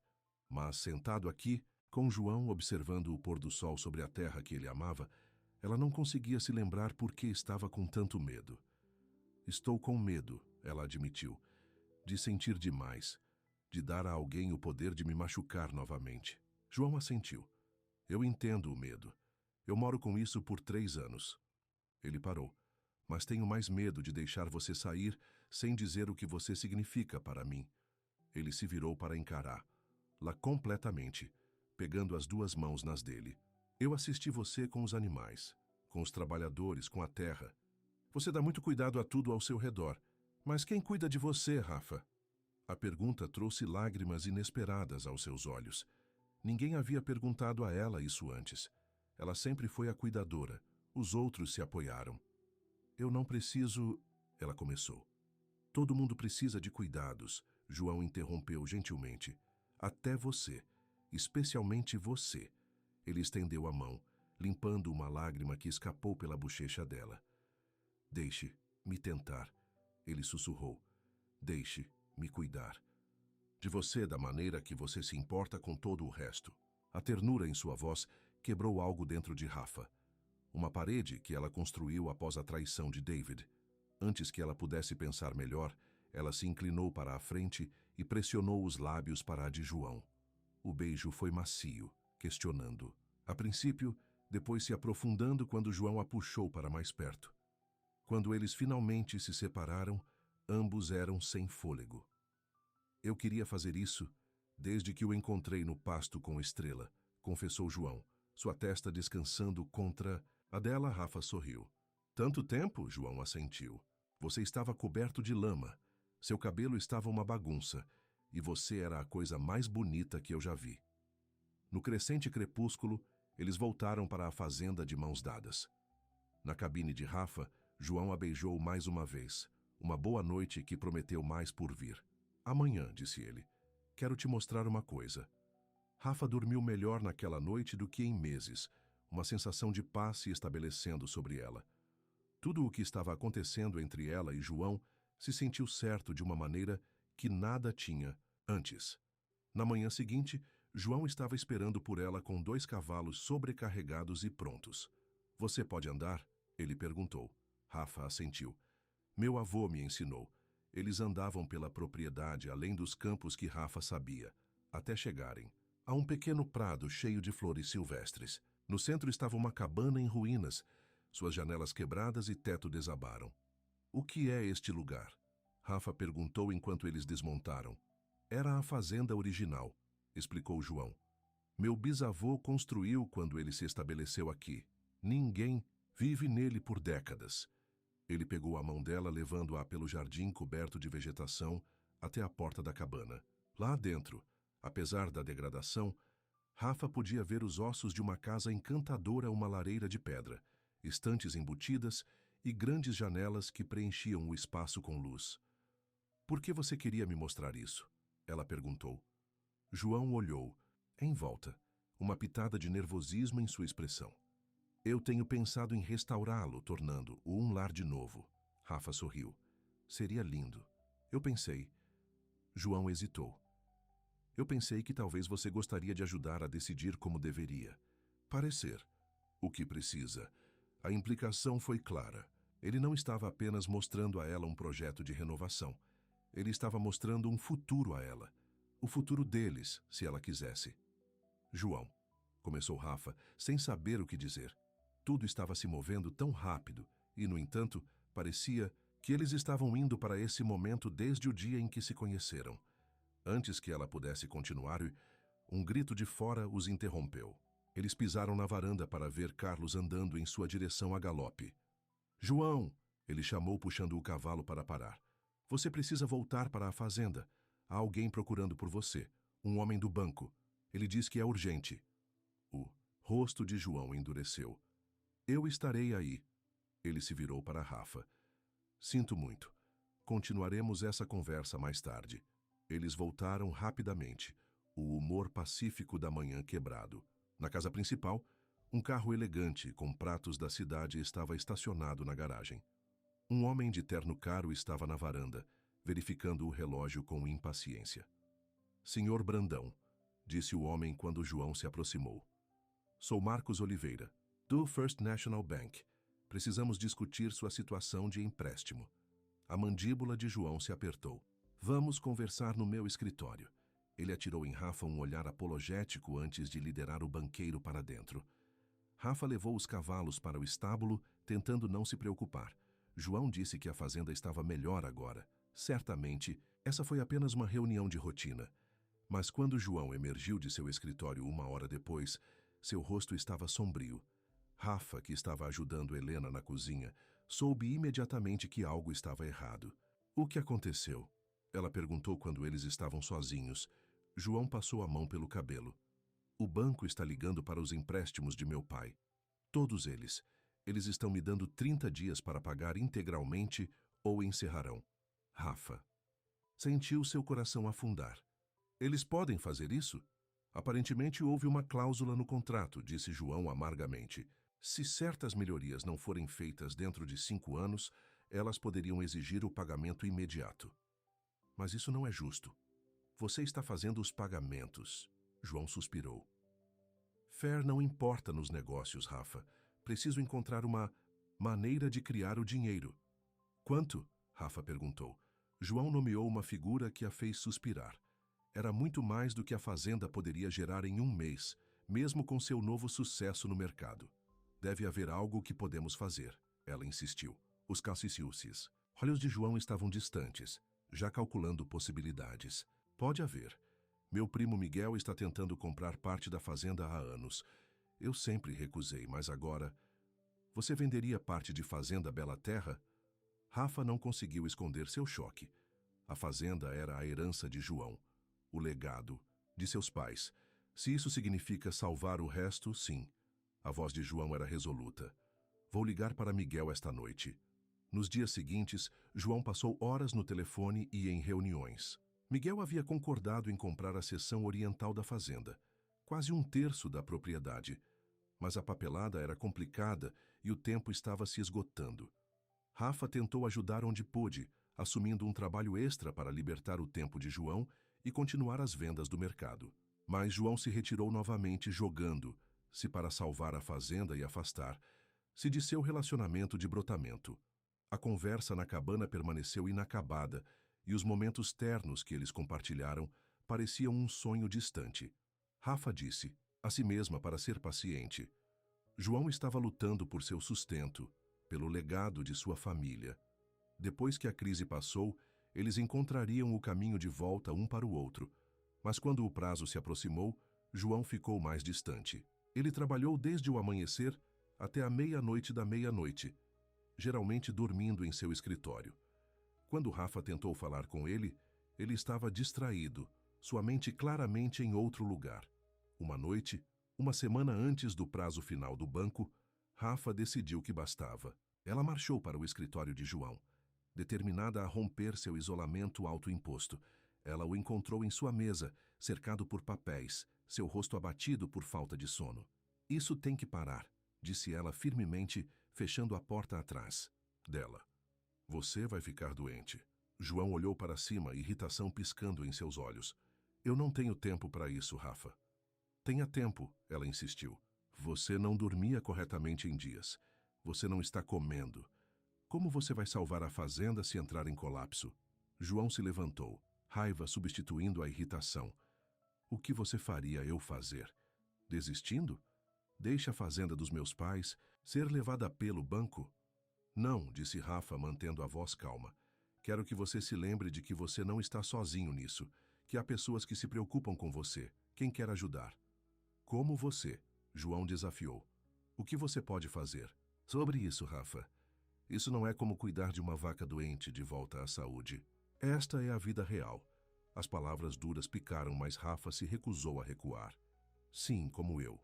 Speaker 1: Mas, sentado aqui, com João observando o pôr do sol sobre a terra que ele amava, ela não conseguia se lembrar por que estava com tanto medo. Estou com medo, ela admitiu, de sentir demais, de dar a alguém o poder de me machucar novamente. João assentiu. Eu entendo o medo. Eu moro com isso por 3 anos. Ele parou. Mas tenho mais medo de deixar você sair sem dizer o que você significa para mim. Ele se virou para encará-la completamente, pegando as 2 mãos nas dele. Eu assisti você com os animais, com os trabalhadores, com a terra. Você dá muito cuidado a tudo ao seu redor. Mas quem cuida de você, Rafa? A pergunta trouxe lágrimas inesperadas aos seus olhos. Ninguém havia perguntado a ela isso antes. Ela sempre foi a cuidadora. Os outros se apoiaram. Eu não preciso... Ela começou. Todo mundo precisa de cuidados, João interrompeu gentilmente. Até você. Especialmente você. Ele estendeu a mão, limpando uma lágrima que escapou pela bochecha dela. Deixe-me tentar, ele sussurrou. Deixe-me cuidar. De você da maneira que você se importa com todo o resto. A ternura em sua voz quebrou algo dentro de Rafa. Uma parede que ela construiu após a traição de David. Antes que ela pudesse pensar melhor, ela se inclinou para a frente e pressionou os lábios para a de João. O beijo foi macio, questionando. A princípio, depois se aprofundando quando João a puxou para mais perto. Quando eles finalmente se separaram, ambos eram sem fôlego. Eu queria fazer isso desde que o encontrei no pasto com Estrela, confessou João, sua testa descansando contra a dela. Rafa sorriu. Tanto tempo? João assentiu. Você estava coberto de lama, seu cabelo estava uma bagunça, e você era a coisa mais bonita que eu já vi. No crescente crepúsculo, eles voltaram para a fazenda de mãos dadas. Na cabine de Rafa, João a beijou mais uma vez, uma boa noite que prometeu mais por vir. Amanhã, disse ele, quero te mostrar uma coisa. Rafa dormiu melhor naquela noite do que em meses, uma sensação de paz se estabelecendo sobre ela. Tudo o que estava acontecendo entre ela e João se sentiu certo de uma maneira que nada tinha antes. Na manhã seguinte, João estava esperando por ela com 2 cavalos sobrecarregados e prontos. Você pode andar? Ele perguntou. Rafa assentiu. Meu avô me ensinou. Eles andavam pela propriedade além dos campos que Rafa sabia, até chegarem a um pequeno prado cheio de flores silvestres. No centro estava uma cabana em ruínas. Suas janelas quebradas e teto desabaram. O que é este lugar? Rafa perguntou enquanto eles desmontaram. Era a fazenda original, explicou João. Meu bisavô construiu quando ele se estabeleceu aqui. Ninguém vive nele por décadas. Ele pegou a mão dela, levando-a pelo jardim coberto de vegetação até a porta da cabana. Lá dentro, apesar da degradação, Rafa podia ver os ossos de uma casa encantadora, uma lareira de pedra, estantes embutidas e grandes janelas que preenchiam o espaço com luz. Por que você queria me mostrar isso? Ela perguntou. João olhou, em volta, uma pitada de nervosismo em sua expressão. Eu tenho pensado em restaurá-lo, tornando-o um lar de novo. Rafa sorriu. Seria lindo. Eu pensei. João hesitou. Eu pensei que talvez você gostaria de ajudar a decidir como deveria. Parecer. O que precisa. A implicação foi clara. Ele não estava apenas mostrando a ela um projeto de renovação. Ele estava mostrando um futuro a ela. O futuro deles, se ela quisesse. João, começou Rafa, sem saber o que dizer. Tudo estava se movendo tão rápido e, no entanto, parecia que eles estavam indo para esse momento desde o dia em que se conheceram. Antes que ela pudesse continuar, um grito de fora os interrompeu. Eles pisaram na varanda para ver Carlos andando em sua direção a galope. João! Ele chamou puxando o cavalo para parar. Você precisa voltar para a fazenda. Há alguém procurando por você. Um homem do banco. Ele diz que é urgente. O rosto de João endureceu. Eu estarei aí. Ele se virou para Rafa. Sinto muito. Continuaremos essa conversa mais tarde. Eles voltaram rapidamente, o humor pacífico da manhã quebrado. Na casa principal, um carro elegante com pratos da cidade estava estacionado na garagem. Um homem de terno caro estava na varanda, verificando o relógio com impaciência. Senhor Brandão, disse o homem quando João se aproximou. Sou Marcos Oliveira, do First National Bank. Precisamos discutir sua situação de empréstimo. A mandíbula de João se apertou. Vamos conversar no meu escritório. Ele atirou em Rafa um olhar apologético antes de liderar o banqueiro para dentro. Rafa levou os cavalos para o estábulo, tentando não se preocupar. João disse que a fazenda estava melhor agora. Certamente, essa foi apenas uma reunião de rotina. Mas quando João emergiu de seu escritório 1 hora depois, seu rosto estava sombrio. Rafa, que estava ajudando Helena na cozinha, soube imediatamente que algo estava errado. O que aconteceu? Ela perguntou quando eles estavam sozinhos. João passou a mão pelo cabelo. O banco está ligando para os empréstimos de meu pai. Todos eles. Eles estão me dando 30 dias para pagar integralmente ou encerrarão. Rafa. Sentiu seu coração afundar. Eles podem fazer isso? Aparentemente houve uma cláusula no contrato, disse João amargamente. Se certas melhorias não forem feitas dentro de 5 anos, elas poderiam exigir o pagamento imediato. Mas isso não é justo. Você está fazendo os pagamentos. João suspirou. Fair não importa nos negócios, Rafa. Preciso encontrar uma maneira de criar o dinheiro. Quanto? Rafa perguntou. João nomeou uma figura que a fez suspirar. Era muito mais do que a fazenda poderia gerar em 1 mês, mesmo com seu novo sucesso no mercado. Deve haver algo que podemos fazer, ela insistiu. Os calciciúces. Olhos de João estavam distantes, já calculando possibilidades. Pode haver. Meu primo Miguel está tentando comprar parte da fazenda há anos. Eu sempre recusei, mas agora... Você venderia parte de Fazenda Bela Terra? Rafa não conseguiu esconder seu choque. A fazenda era a herança de João, o legado de seus pais. Se isso significa salvar o resto, sim. A voz de João era resoluta. Vou ligar para Miguel esta noite. Nos dias seguintes, João passou horas no telefone e em reuniões. Miguel havia concordado em comprar a seção oriental da fazenda, quase 1/3 da propriedade. Mas a papelada era complicada e o tempo estava se esgotando. Rafa tentou ajudar onde pôde, assumindo um trabalho extra para libertar o tempo de João e continuar as vendas do mercado. Mas João se retirou novamente jogando, se para salvar a fazenda e afastar, se de seu relacionamento de brotamento. A conversa na cabana permaneceu inacabada e os momentos ternos que eles compartilharam pareciam um sonho distante. Rafa disse, a si mesma para ser paciente. João estava lutando por seu sustento, pelo legado de sua família. Depois que a crise passou, eles encontrariam o caminho de volta um para o outro. Mas quando o prazo se aproximou, João ficou mais distante. Ele trabalhou desde o amanhecer até a meia-noite da meia-noite, geralmente dormindo em seu escritório. Quando Rafa tentou falar com ele, ele estava distraído, sua mente claramente em outro lugar. Uma noite, uma semana antes do prazo final do banco, Rafa decidiu que bastava. Ela marchou para o escritório de João. Determinada a romper seu isolamento autoimposto, ela o encontrou em sua mesa, cercado por papéis, seu rosto abatido por falta de sono. Isso tem que parar, disse ela firmemente, fechando a porta atrás dela. Você vai ficar doente. João olhou para cima, irritação piscando em seus olhos. Eu não tenho tempo para isso, Rafa. Tenha tempo, ela insistiu. Você não dormia corretamente em dias. Você não está comendo. Como você vai salvar a fazenda se entrar em colapso? João se levantou, raiva substituindo a irritação. O que você faria eu fazer? Desistindo? Deixe a fazenda dos meus pais ser levada pelo banco? Não, disse Rafa, mantendo a voz calma. Quero que você se lembre de que você não está sozinho nisso, que há pessoas que se preocupam com você. Quem quer ajudar? Como você? João desafiou. O que você pode fazer? Sobre isso, Rafa. Isso não é como cuidar de uma vaca doente de volta à saúde. Esta é a vida real. As palavras duras picaram, mas Rafa se recusou a recuar. Sim, como eu.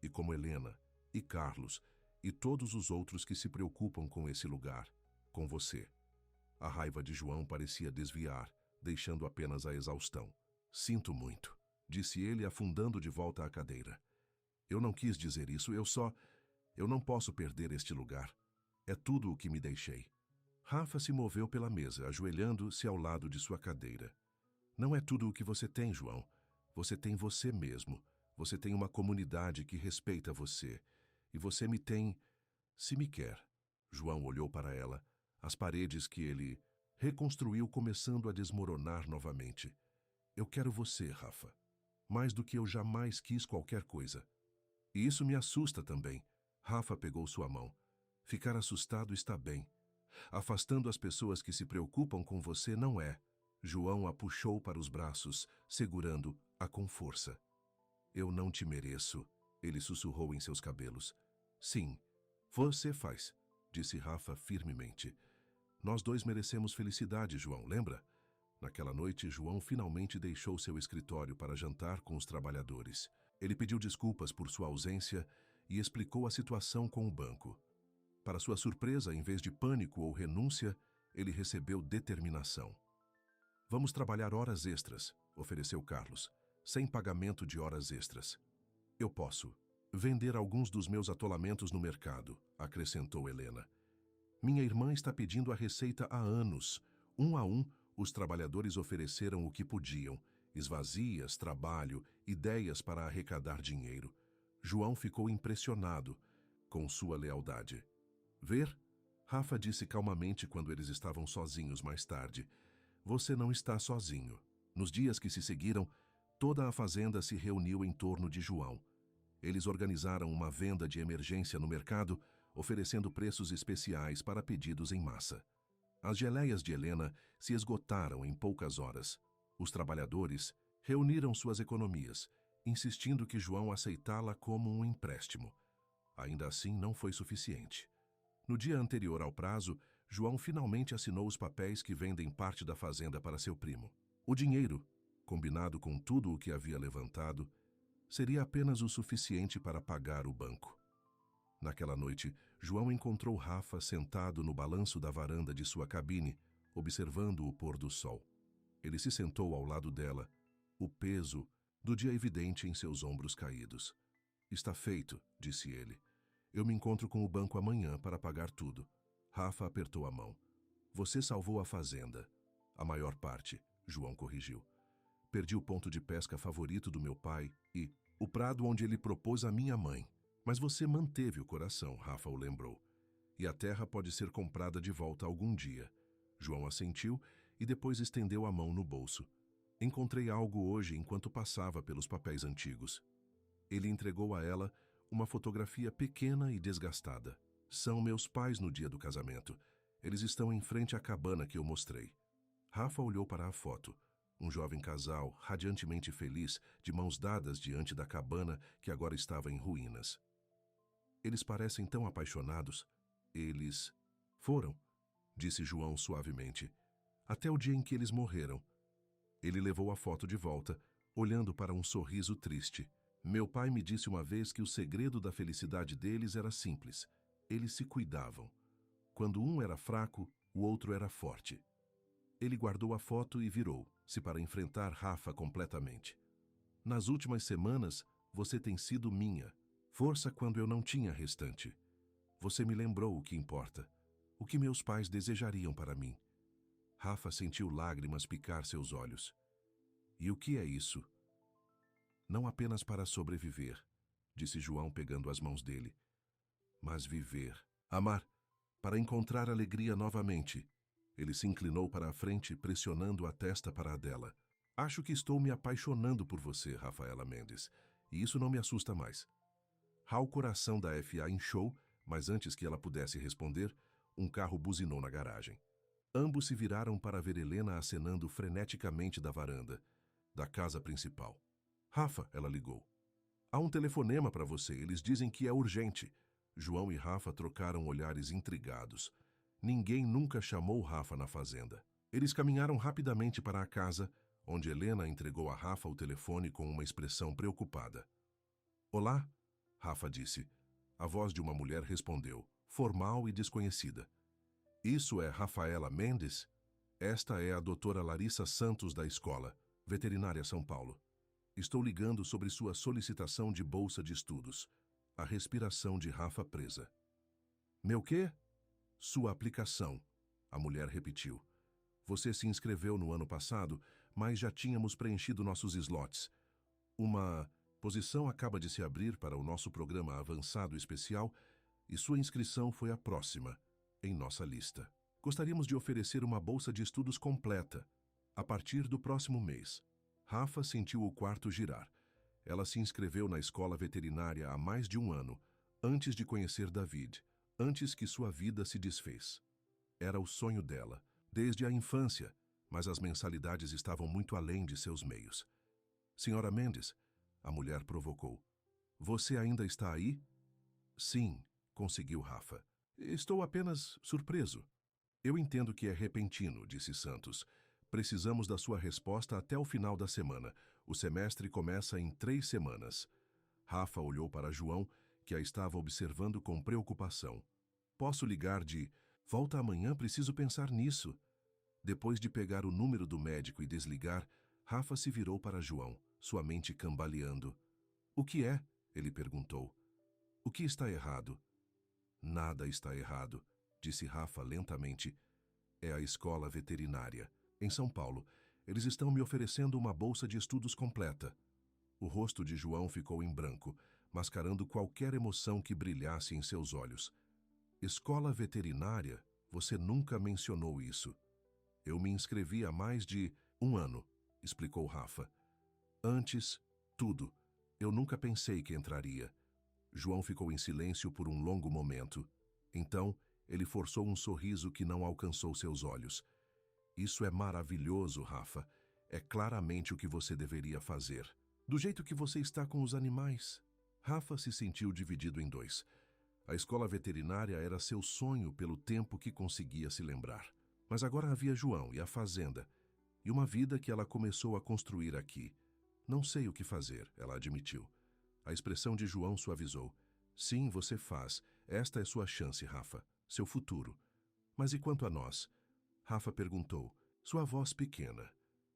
Speaker 1: E como Helena, e Carlos, e todos os outros que se preocupam com esse lugar, com você. A raiva de João parecia desviar, deixando apenas a exaustão. Sinto muito, disse ele, afundando de volta à cadeira. Eu não quis dizer isso, eu não posso perder este lugar. É tudo o que me deixei. Rafa se moveu pela mesa, ajoelhando-se ao lado de sua cadeira. Não é tudo o que você tem, João. Você tem você mesmo. Você tem uma comunidade que respeita você. E você me tem, se me quer. João olhou para ela, as paredes que ele reconstruiu começando a desmoronar novamente. Eu quero você, Rafa. Mais do que eu jamais quis qualquer coisa. E isso me assusta também. Rafa pegou sua mão. Ficar assustado está bem. Afastando as pessoas que se preocupam com você não é. João a puxou para os braços, segurando-a com força. Eu não te mereço, ele sussurrou em seus cabelos. Sim, você faz, disse Rafa firmemente. Nós dois merecemos felicidade, João, lembra? Naquela noite, João finalmente deixou seu escritório para jantar com os trabalhadores. Ele pediu desculpas por sua ausência e explicou a situação com o banco. Para sua surpresa, em vez de pânico ou renúncia, ele recebeu determinação. Vamos trabalhar horas extras, ofereceu Carlos, sem pagamento de horas extras. Eu posso vender alguns dos meus atolamentos no mercado, acrescentou Helena. Minha irmã está pedindo a receita há anos. Um a um, os trabalhadores ofereceram o que podiam, esvazias, trabalho, ideias para arrecadar dinheiro. João ficou impressionado com sua lealdade. Ver? Rafa disse calmamente quando eles estavam sozinhos mais tarde. Você não está sozinho. Nos dias que se seguiram, toda a fazenda se reuniu em torno de João. Eles organizaram uma venda de emergência no mercado, oferecendo preços especiais para pedidos em massa. As geleias de Helena se esgotaram em poucas horas. Os trabalhadores reuniram suas economias, insistindo que João aceitá-la como um empréstimo. Ainda assim, não foi suficiente. No dia anterior ao prazo, João finalmente assinou os papéis que vendem parte da fazenda para seu primo. O dinheiro, combinado com tudo o que havia levantado, seria apenas o suficiente para pagar o banco. Naquela noite, João encontrou Rafa sentado no balanço da varanda de sua cabine, observando o pôr do sol. Ele se sentou ao lado dela, o peso do dia evidente em seus ombros caídos. Está feito, disse ele. Eu me encontro com o banco amanhã para pagar tudo. Rafa apertou a mão. Você salvou a fazenda. A maior parte, João corrigiu. Perdi o ponto de pesca favorito do meu pai e o prado onde ele propôs a minha mãe. Mas você manteve o coração, Rafa o lembrou. E a terra pode ser comprada de volta algum dia. João assentiu e depois estendeu a mão no bolso. Encontrei algo hoje enquanto passava pelos papéis antigos. Ele entregou a ela uma fotografia pequena e desgastada. São meus pais no dia do casamento. Eles estão em frente à cabana que eu mostrei. Rafa olhou para a foto. Um jovem casal, radiantemente feliz, de mãos dadas diante da cabana que agora estava em ruínas. Eles parecem tão apaixonados. Eles foram, disse João suavemente, até o dia em que eles morreram. Ele levou a foto de volta, olhando para um sorriso triste. Meu pai me disse uma vez que o segredo da felicidade deles era simples. Eles se cuidavam. Quando um era fraco, o outro era forte. Ele guardou a foto e virou-se para enfrentar Rafa completamente. Nas últimas semanas, você tem sido minha. Força quando eu não tinha restante. Você me lembrou o que importa. O que meus pais desejariam para mim. Rafa sentiu lágrimas picar seus olhos. E o que é isso? Não apenas para sobreviver, disse João pegando as mãos dele, mas viver, amar, para encontrar alegria novamente. Ele se inclinou para a frente, pressionando a testa para a dela. Acho que estou me apaixonando por você, Rafaela Mendes, e isso não me assusta mais. O coração da FA inchou, mas antes que ela pudesse responder, um carro buzinou na garagem. Ambos se viraram para ver Helena acenando freneticamente da varanda, da casa principal. Rafa, ela ligou. Há um telefonema para você, eles dizem que é urgente. João e Rafa trocaram olhares intrigados. Ninguém nunca chamou Rafa na fazenda. Eles caminharam rapidamente para a casa, onde Helena entregou a Rafa o telefone com uma expressão preocupada. Olá, Rafa disse. A voz de uma mulher respondeu, formal e desconhecida. Isso é Rafaela Mendes? Esta é a doutora Larissa Santos da escola, Veterinária São Paulo. Estou ligando sobre sua solicitação de bolsa de estudos. A respiração de Rafa presa. Meu quê? Sua aplicação, a mulher repetiu. Você se inscreveu no ano passado, mas já tínhamos preenchido nossos slots. Uma posição acaba de se abrir para o nosso programa avançado especial e sua inscrição foi a próxima em nossa lista. Gostaríamos de oferecer uma bolsa de estudos completa a partir do próximo mês. Rafa sentiu o quarto girar. Ela se inscreveu na escola veterinária há mais de um ano, antes de conhecer David, antes que sua vida se desfez. Era o sonho dela, desde a infância, mas as mensalidades estavam muito além de seus meios. Senhora Mendes, a mulher provocou. Você ainda está aí? Sim, conseguiu Rafa. Estou apenas surpreso. Eu entendo que é repentino, disse Santos. Precisamos da sua resposta até o final da semana. O semestre começa em 3 semanas. Rafa olhou para João, que a estava observando com preocupação. Posso ligar de... Volta amanhã, preciso pensar nisso. Depois de pegar o número do médico e desligar, Rafa se virou para João, sua mente cambaleando. O que é? Ele perguntou. O que está errado? Nada está errado, disse Rafa lentamente. É a escola veterinária. Em São Paulo, eles estão me oferecendo uma bolsa de estudos completa. O rosto de João ficou em branco, mascarando qualquer emoção que brilhasse em seus olhos. Escola veterinária? Você nunca mencionou isso. Eu me inscrevi há mais de 1 ano, explicou Rafa. Antes, tudo. Eu nunca pensei que entraria. João ficou em silêncio por um longo momento. Então, ele forçou um sorriso que não alcançou seus olhos. Isso é maravilhoso, Rafa. É claramente o que você deveria fazer. Do jeito que você está com os animais. Rafa se sentiu dividido em 2. A escola veterinária era seu sonho pelo tempo que conseguia se lembrar. Mas agora havia João e a fazenda, e uma vida que ela começou a construir aqui. Não sei o que fazer, ela admitiu. A expressão de João suavizou. Sim, você faz. Esta é sua chance, Rafa. Seu futuro. Mas e quanto a nós? Rafa perguntou, sua voz pequena.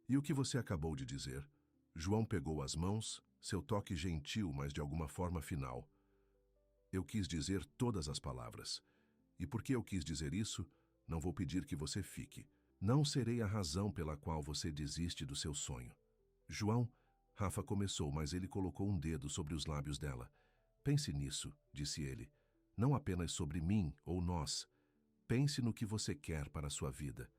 Speaker 1: E o que você acabou de dizer? João pegou as mãos, seu toque gentil, mas de alguma forma final. Eu quis dizer todas as palavras. E porque eu quis dizer isso, não vou pedir que você fique. Não serei a razão pela qual você desiste do seu sonho. João, Rafa começou, mas ele colocou um dedo sobre os lábios dela. Pense nisso, disse ele. Não apenas sobre mim ou nós. Pense no que você quer para a sua vida.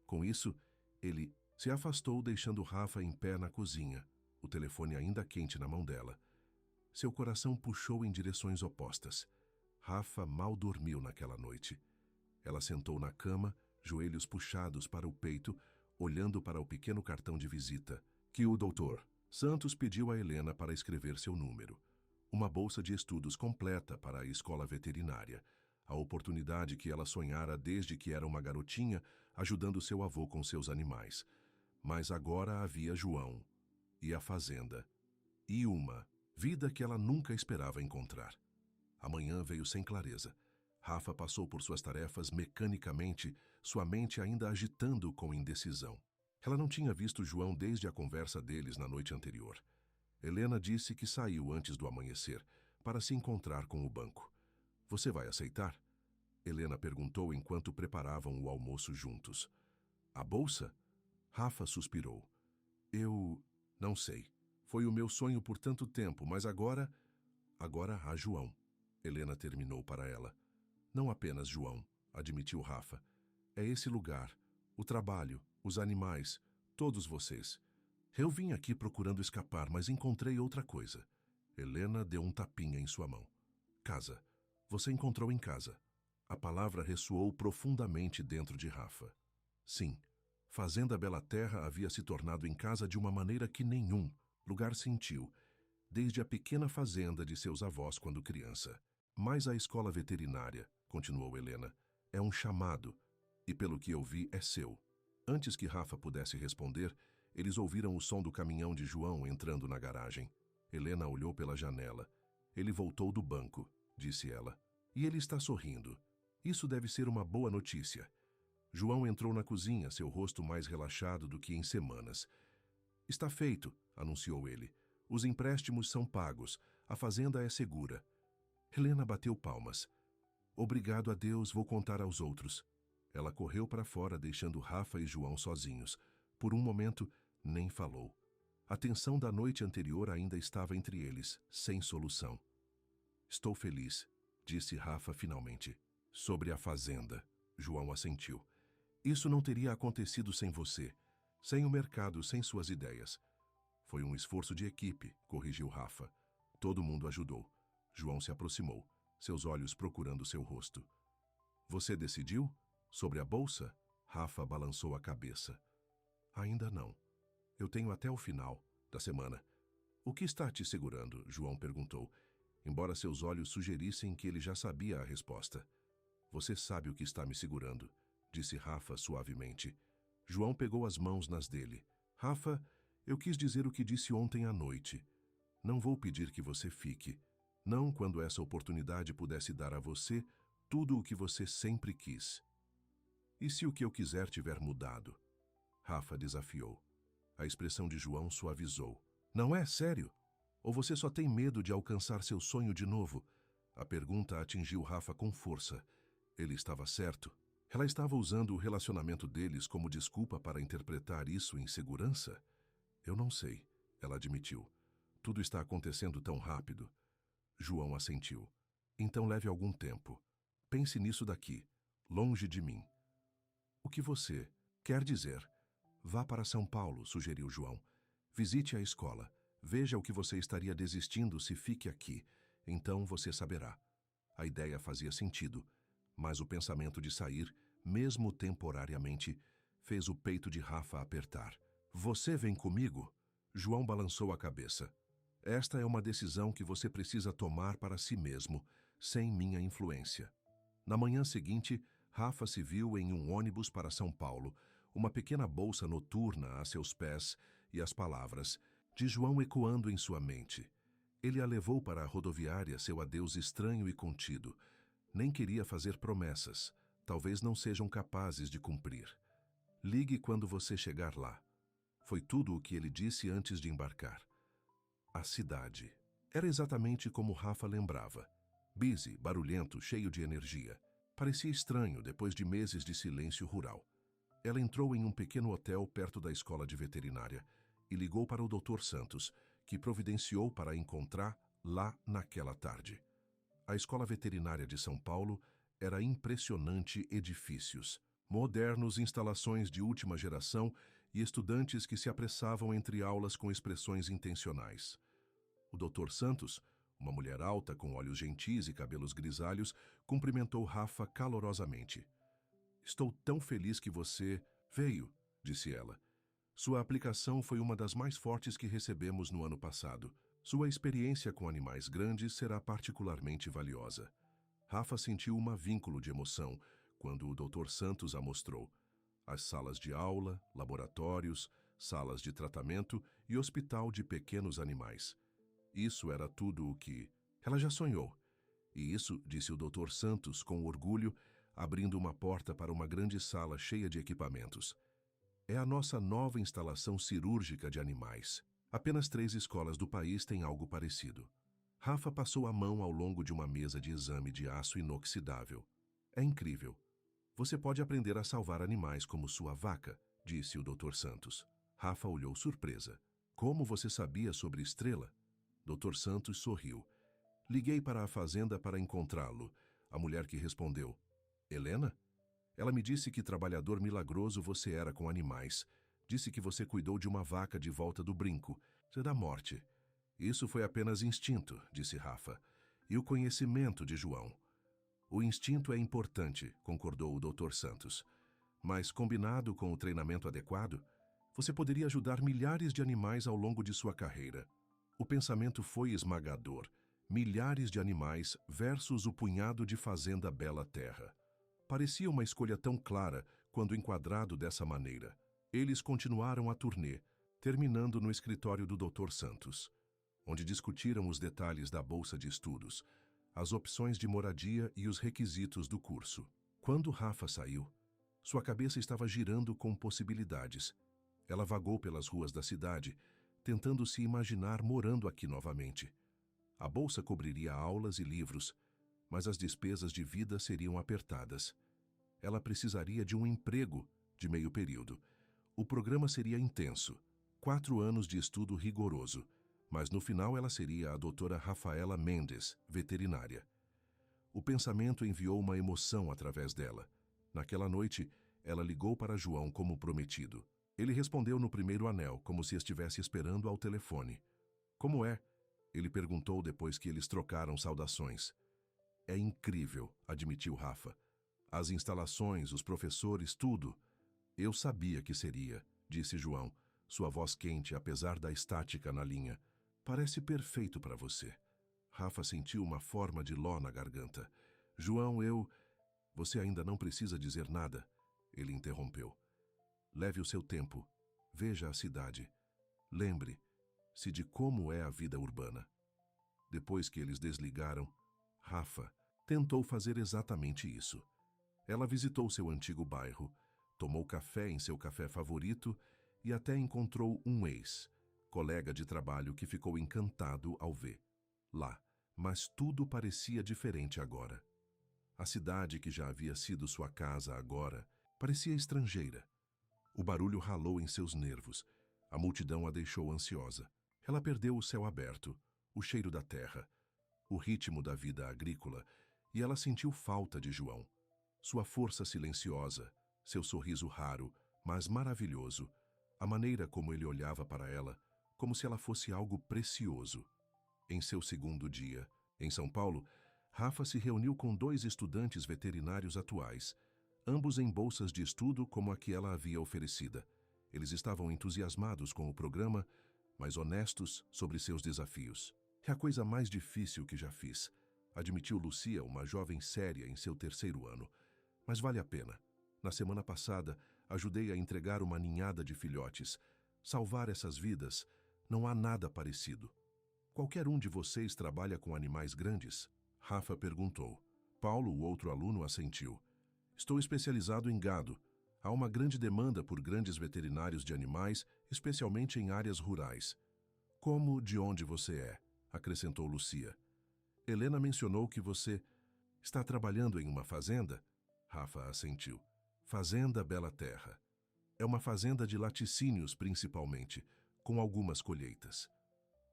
Speaker 1: Com isso, ele se afastou, deixando Rafa em pé na cozinha, o telefone ainda quente na mão dela. Seu coração puxou em direções opostas. Rafa mal dormiu naquela noite. Ela sentou na cama, joelhos puxados para o peito, olhando para o pequeno cartão de visita, que o doutor Santos pediu a Helena para escrever seu número. Uma bolsa de estudos completa para a escola veterinária. A oportunidade que ela sonhara desde que era uma garotinha, ajudando seu avô com seus animais. Mas agora havia João, e a fazenda, e uma vida que ela nunca esperava encontrar. Amanhã veio sem clareza. Rafa passou por suas tarefas mecanicamente, sua mente ainda agitando com indecisão. Ela não tinha visto João desde a conversa deles na noite anterior. Helena disse que saiu antes do amanhecer, para se encontrar com o banco. Você vai aceitar? Helena perguntou enquanto preparavam o almoço juntos. A bolsa? Rafa suspirou. Eu não sei. Foi o meu sonho por tanto tempo, mas agora há João. Helena terminou para ela. Não apenas João, admitiu Rafa. É esse lugar, o trabalho, os animais, todos vocês. Eu vim aqui procurando escapar, mas encontrei outra coisa. Helena deu um tapinha em sua mão. Casa. Você encontrou em casa. A palavra ressoou profundamente dentro de Rafa. Sim, Fazenda Bela Terra havia se tornado em casa de uma maneira que nenhum lugar sentiu, desde a pequena fazenda de seus avós quando criança. Mas a escola veterinária, continuou Helena, é um chamado, e pelo que eu vi é seu. Antes que Rafa pudesse responder, Eles ouviram o som do caminhão de João entrando na garagem. Helena olhou pela janela. Ele voltou do banco, disse ela. E ele está sorrindo. Isso deve ser uma boa notícia. João entrou na cozinha, seu rosto mais relaxado do que em semanas. Está feito, anunciou ele. Os empréstimos são pagos. A fazenda é segura. Helena bateu palmas. Obrigado a Deus, vou contar aos outros. Ela correu para fora, deixando Rafa e João sozinhos. Por um momento, nem falou. A tensão da noite anterior ainda estava entre eles, sem solução. Estou feliz, disse Rafa finalmente. Sobre a fazenda, João assentiu. Isso não teria acontecido sem você, sem o mercado, sem suas ideias. Foi um esforço de equipe, corrigiu Rafa. Todo mundo ajudou. João se aproximou, seus olhos procurando seu rosto. Você decidiu? Sobre a bolsa? Rafa balançou a cabeça. Ainda não. Eu tenho até o final da semana. O que está te segurando? João perguntou, embora seus olhos sugerissem que ele já sabia a resposta. Você sabe o que está me segurando, disse Rafa suavemente. João pegou as mãos nas dele. Rafa, eu quis dizer o que disse ontem à noite. Não vou pedir que você fique. Não quando essa oportunidade pudesse dar a você tudo o que você sempre quis. E se o que eu quiser tiver mudado? Rafa desafiou. A expressão de João suavizou. Não é sério? Ou você só tem medo de alcançar seu sonho de novo? A pergunta atingiu Rafa com força. Ele estava certo. Ela estava usando o relacionamento deles como desculpa para interpretar isso em segurança? Eu não sei, ela admitiu. Tudo está acontecendo tão rápido. João assentiu. Então leve algum tempo. Pense nisso daqui, longe de mim. O que você quer dizer? Vá para São Paulo, sugeriu João. Visite a escola. Veja o que você estaria desistindo se fique aqui. Então você saberá. A ideia fazia sentido, mas o pensamento de sair, mesmo temporariamente, fez o peito de Rafa apertar. Você vem comigo? João balançou a cabeça. Esta é uma decisão que você precisa tomar para si mesmo, sem minha influência. Na manhã seguinte, Rafa se viu em um ônibus para São Paulo, uma pequena bolsa noturna a seus pés e as palavras de João ecoando em sua mente. Ele a levou para a rodoviária, seu adeus estranho e contido. Nem queria fazer promessas, talvez não sejam capazes de cumprir. Ligue quando você chegar lá. Foi tudo o que ele disse antes de embarcar. A cidade. Era exatamente como Rafa lembrava. Busy, barulhento, cheio de energia. Parecia estranho depois de meses de silêncio rural. Ela entrou em um pequeno hotel perto da escola de veterinária e ligou para o Dr. Santos, que providenciou para a encontrar lá naquela tarde. A escola veterinária de São Paulo era impressionante edifícios, modernos instalações de última geração e estudantes que se apressavam entre aulas com expressões intencionais. O Dr. Santos, uma mulher alta com olhos gentis e cabelos grisalhos, cumprimentou Rafa calorosamente. Estou tão feliz que você veio, disse ela. Sua aplicação foi uma das mais fortes que recebemos no ano passado. Sua experiência com animais grandes será particularmente valiosa. Rafa sentiu um vínculo de emoção quando o Dr. Santos a mostrou. As salas de aula, laboratórios, salas de tratamento e hospital de pequenos animais. Isso era tudo o que ela já sonhou. E isso, disse o Dr. Santos com orgulho, abrindo uma porta para uma grande sala cheia de equipamentos. É a nossa nova instalação cirúrgica de animais. Apenas 3 escolas do país têm algo parecido. Rafa passou a mão ao longo de uma mesa de exame de aço inoxidável. É incrível. Você pode aprender a salvar animais como sua vaca, disse o Dr. Santos. Rafa olhou surpresa. Como você sabia sobre Estrela? Dr. Santos sorriu. Liguei para a fazenda para encontrá-lo. A mulher que respondeu. Helena? Ela me disse que trabalhador milagroso você era com animais. Disse que você cuidou de uma vaca de volta do brinco. Da morte. Isso foi apenas instinto, disse Rafa. E o conhecimento de João. O instinto é importante, concordou o Dr. Santos. Mas combinado com o treinamento adequado, você poderia ajudar milhares de animais ao longo de sua carreira. O pensamento foi esmagador. Milhares de animais versus o punhado de fazenda Bela Terra. Parecia uma escolha tão clara quando enquadrado dessa maneira. Eles continuaram a turnê, terminando no escritório do Dr. Santos, onde discutiram os detalhes da bolsa de estudos, as opções de moradia e os requisitos do curso. Quando Rafa saiu, sua cabeça estava girando com possibilidades. Ela vagou pelas ruas da cidade, tentando se imaginar morando aqui novamente. A bolsa cobriria aulas e livros, mas as despesas de vida seriam apertadas. Ela precisaria de um emprego de meio período. O programa seria intenso, 4 anos de estudo rigoroso, mas no final ela seria a doutora Rafaela Mendes, veterinária. O pensamento enviou uma emoção através dela. Naquela noite, ela ligou para João como prometido. Ele respondeu no primeiro anel, como se estivesse esperando ao telefone. "Como é?" Ele perguntou depois que eles trocaram saudações. "É incrível", admitiu Rafa. "As instalações, os professores, tudo." "Eu sabia que seria", disse João, sua voz quente apesar da estática na linha. "Parece perfeito para você." Rafa sentiu uma forma de ló na garganta. "João, Você ainda não precisa dizer nada", ele interrompeu. "Leve o seu tempo. Veja a cidade. Lembre-se de como é a vida urbana." Depois que eles desligaram, Rafa tentou fazer exatamente isso. Ela visitou seu antigo bairro, tomou café em seu café favorito e até encontrou um ex-colega de trabalho que ficou encantado ao ver lá. Mas tudo parecia diferente agora. A cidade que já havia sido sua casa agora parecia estrangeira. O barulho ralou em seus nervos. A multidão a deixou ansiosa. Ela perdeu o céu aberto, o cheiro da terra, o ritmo da vida agrícola, e ela sentiu falta de João. Sua força silenciosa, seu sorriso raro, mas maravilhoso, a maneira como ele olhava para ela, como se ela fosse algo precioso. Em seu segundo dia, em São Paulo, Rafa se reuniu com 2 estudantes veterinários atuais, ambos em bolsas de estudo como a que ela havia oferecida. Eles estavam entusiasmados com o programa, mas honestos sobre seus desafios. "É a coisa mais difícil que já fiz", admitiu Lucia, uma jovem séria em seu 3º ano. "Mas vale a pena. Na semana passada, ajudei a entregar uma ninhada de filhotes. Salvar essas vidas, não há nada parecido." "Qualquer um de vocês trabalha com animais grandes?" Rafa perguntou. Paulo, o outro aluno, assentiu. "Estou especializado em gado. Há uma grande demanda por grandes veterinários de animais, especialmente em áreas rurais." "Como de onde você é?" acrescentou Lucia. "Helena mencionou que você está trabalhando em uma fazenda?" Rafa assentiu. "Fazenda Bela Terra. É uma fazenda de laticínios, principalmente, com algumas colheitas."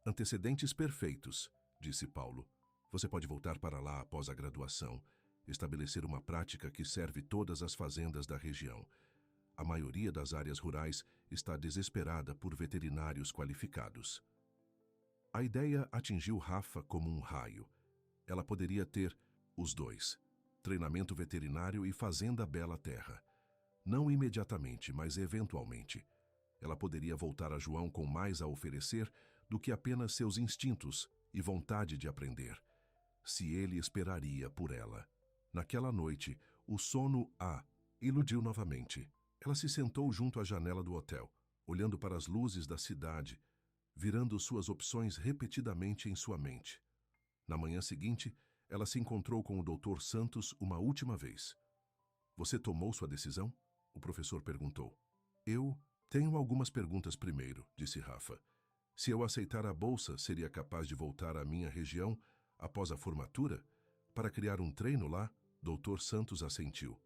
Speaker 1: "Antecedentes perfeitos", disse Paulo. "Você pode voltar para lá após a graduação, estabelecer uma prática que serve todas as fazendas da região. A maioria das áreas rurais está desesperada por veterinários qualificados." A ideia atingiu Rafa como um raio. Ela poderia ter os dois: treinamento veterinário e fazenda Bela Terra. Não imediatamente, mas eventualmente. Ela poderia voltar a João com mais a oferecer do que apenas seus instintos e vontade de aprender, se ele esperaria por ela. Naquela noite, o sono a iludiu novamente. Ela se sentou junto à janela do hotel, olhando para as luzes da cidade, virando suas opções repetidamente em sua mente. Na manhã seguinte, ela se encontrou com o Dr. Santos uma última vez. "Você tomou sua decisão?" o professor perguntou. "Eu tenho algumas perguntas primeiro", disse Rafa. "Se eu aceitar a bolsa, seria capaz de voltar à minha região após a formatura? Para criar um treino lá?" Dr. Santos assentiu.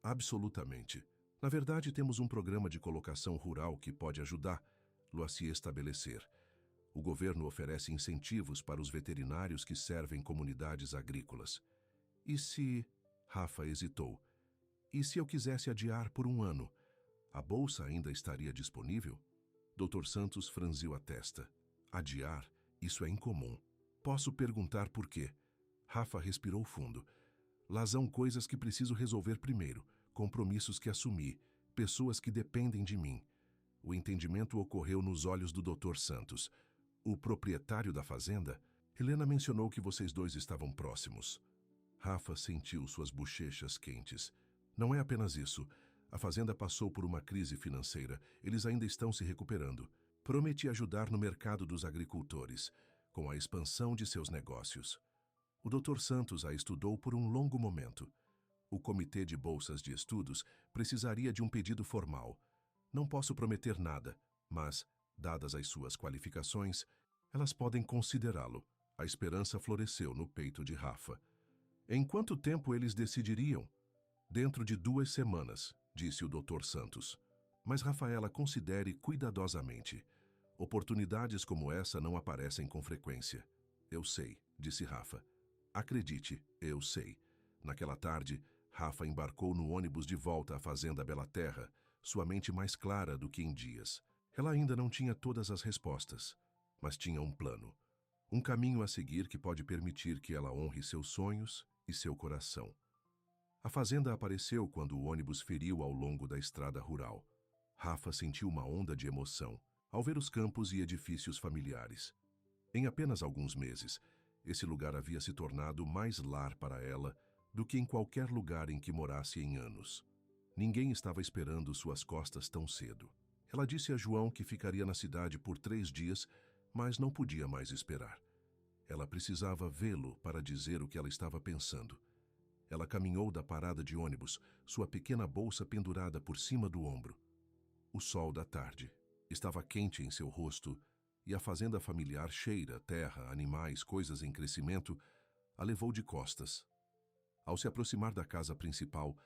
Speaker 1: "Absolutamente. Na verdade, temos um programa de colocação rural que pode ajudá-lo a se estabelecer. O governo oferece incentivos para os veterinários que servem comunidades agrícolas." "E se..." Rafa hesitou. "E se eu quisesse adiar por 1 ano? A bolsa ainda estaria disponível?" Dr. Santos franziu a testa. "Adiar? Isso é incomum." "Posso perguntar por quê?" Rafa respirou fundo. "Lá são coisas que preciso resolver primeiro, compromissos que assumi, pessoas que dependem de mim." O entendimento ocorreu nos olhos do Dr. Santos. "O proprietário da fazenda? Helena mencionou que vocês dois estavam próximos." Rafa sentiu suas bochechas quentes. "Não é apenas isso. A fazenda passou por uma crise financeira. Eles ainda estão se recuperando. Prometi ajudar no mercado dos agricultores, com a expansão de seus negócios. O Dr. Santos a estudou por um longo momento. O Comitê de Bolsas de Estudos precisaria de um pedido formal. Não posso prometer nada, mas, dadas as suas qualificações, elas podem considerá-lo. A esperança floresceu no peito de Rafa. Em quanto tempo eles decidiriam? Dentro de 2 semanas, disse o Dr. Santos. Mas Rafaela considere cuidadosamente. Oportunidades como essa não aparecem com frequência. Eu sei, disse Rafa. Acredite, eu sei. Naquela tarde, Rafa embarcou no ônibus de volta à fazenda Bela Terra, sua mente mais clara do que em dias. Ela ainda não tinha todas as respostas, mas tinha um plano. Um caminho a seguir que pode permitir que ela honre seus sonhos e seu coração. A fazenda apareceu quando o ônibus feriu ao longo da estrada rural. Rafa sentiu uma onda de emoção ao ver os campos e edifícios familiares. Em apenas alguns meses, esse lugar havia se tornado mais lar para ela do que em qualquer lugar em que morasse em anos. Ninguém estava esperando suas costas tão cedo. Ela disse a João que ficaria na cidade por 3 dias, mas não podia mais esperar. Ela precisava vê-lo para dizer o que ela estava pensando. Ela caminhou da parada de ônibus, sua pequena bolsa pendurada por cima do ombro. O sol da tarde estava quente em seu rosto e a fazenda familiar cheira, terra, animais, coisas em crescimento, a levou de costas. Ao se aproximar da casa principal,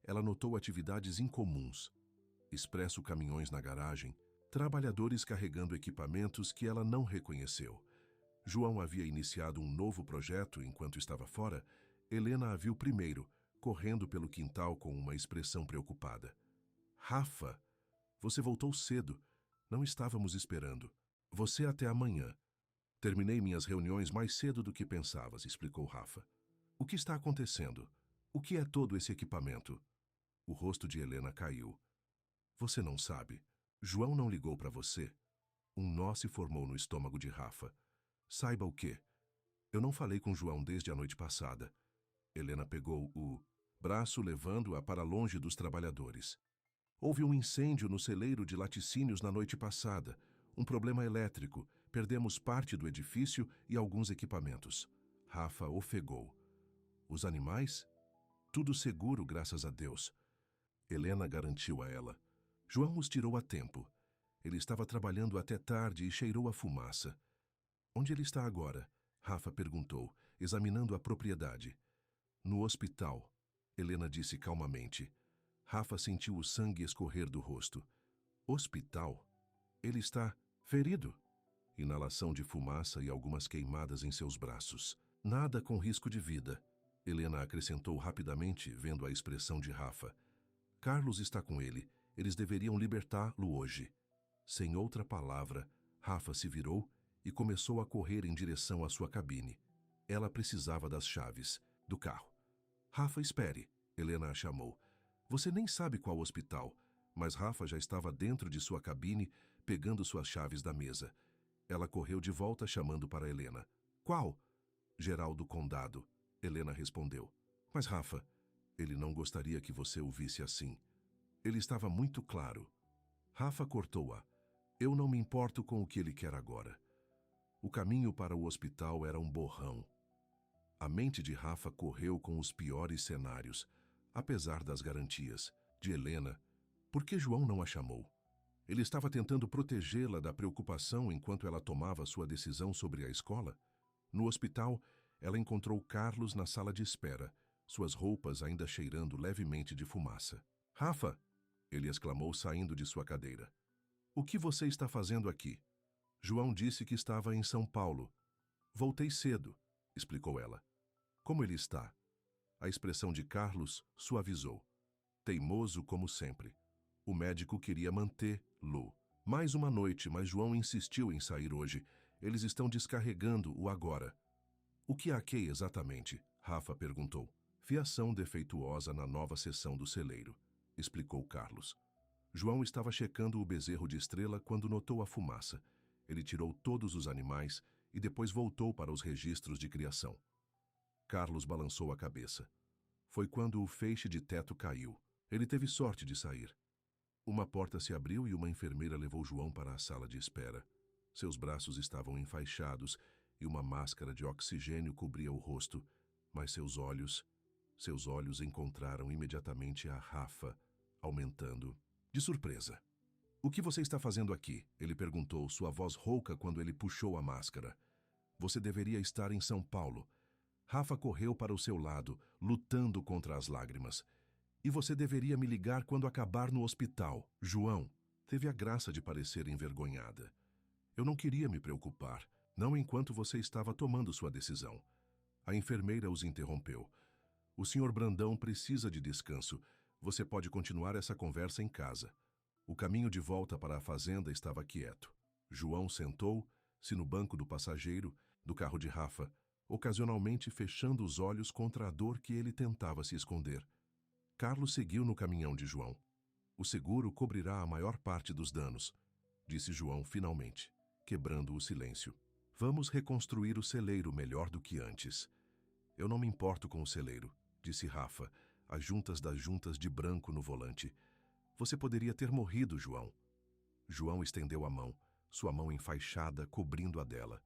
Speaker 1: ela notou atividades incomuns. Expresso caminhões na garagem, trabalhadores carregando equipamentos que ela não reconheceu. João havia iniciado um novo projeto enquanto estava fora. Helena a viu primeiro, correndo pelo quintal com uma expressão preocupada. Rafa, você voltou cedo. Não estávamos esperando. Você até amanhã. Terminei minhas reuniões mais cedo do que pensavas, explicou Rafa. O que está acontecendo? O que é todo esse equipamento? O rosto de Helena caiu. Você não sabe. João não ligou para você. Um nó se formou no estômago de Rafa. Saiba o quê? Eu não falei com João desde a noite passada. Helena pegou o braço, levando-a para longe dos trabalhadores. Houve um incêndio no celeiro de laticínios na noite passada. Um problema elétrico. Perdemos parte do edifício e alguns equipamentos. Rafa ofegou. Os animais? Tudo seguro, graças a Deus. Helena garantiu a ela. João os tirou a tempo. Ele estava trabalhando até tarde e cheirou a fumaça. Onde ele está agora? Rafa perguntou, examinando a propriedade. No hospital, Helena disse calmamente. Rafa sentiu o sangue escorrer do rosto. Hospital? Ele está ferido? Inalação de fumaça e algumas queimadas em seus braços. Nada com risco de vida. Helena acrescentou rapidamente, vendo a expressão de Rafa. Carlos está com ele. Eles deveriam libertá-lo hoje. Sem outra palavra, Rafa se virou e começou a correr em direção à sua cabine. Ela precisava das chaves do carro. Rafa, espere, Helena a chamou. Você nem sabe qual hospital, mas Rafa já estava dentro de sua cabine, pegando suas chaves da mesa. Ela correu de volta chamando para Helena. Qual? Geral do Condado, Helena respondeu. Mas Rafa, ele não gostaria que você o visse assim. Ele estava muito claro. Rafa cortou-a. Eu não me importo com o que ele quer agora. O caminho para o hospital era um borrão. A mente de Rafa correu com os piores cenários, apesar das garantias de Helena. Por que João não a chamou? Ele estava tentando protegê-la da preocupação enquanto ela tomava sua decisão sobre a escola? No hospital, ela encontrou Carlos na sala de espera, suas roupas ainda cheirando levemente de fumaça. Rafa! Ele exclamou saindo de sua cadeira. O que você está fazendo aqui? João disse que estava em São Paulo. Voltei cedo, explicou ela. Como ele está? A expressão de Carlos suavizou. Teimoso como sempre. O médico queria mantê-lo. Mais uma noite, mas João insistiu em sair hoje. Eles estão descarregando-o agora. O que há aqui exatamente? Rafa perguntou. Fiação defeituosa na nova seção do celeiro, explicou Carlos. João estava checando o bezerro de Estrela quando notou a fumaça. Ele tirou todos os animais e depois voltou para os registros de criação. Carlos balançou a cabeça. Foi quando o feixe de teto caiu. Ele teve sorte de sair. Uma porta se abriu e uma enfermeira levou João para a sala de espera. Seus braços estavam enfaixados e uma máscara de oxigênio cobria o rosto, mas seus olhos encontraram imediatamente a Rafa, aumentando. De surpresa. "O que você está fazendo aqui?" ele perguntou, sua voz rouca quando ele puxou a máscara. "Você deveria estar em São Paulo." Rafa correu para o seu lado, lutando contra as lágrimas. "E você deveria me ligar quando acabar no hospital." João teve a graça de parecer envergonhada. "Eu não queria me preocupar, não enquanto você estava tomando sua decisão." A enfermeira os interrompeu. "O Sr. Brandão precisa de descanso. Você pode continuar essa conversa em casa." O caminho de volta para a fazenda estava quieto. João sentou-se no banco do passageiro do carro de Rafa, ocasionalmente fechando os olhos contra a dor que ele tentava se esconder. Carlos seguiu no caminhão de João. "O seguro cobrirá a maior parte dos danos", disse João finalmente, quebrando o silêncio. "Vamos reconstruir o celeiro melhor do que antes." "Eu não me importo com o celeiro", disse Rafa, as juntas das juntas de branco no volante. "Você poderia ter morrido, João." João estendeu a mão, sua mão enfaixada cobrindo a dela.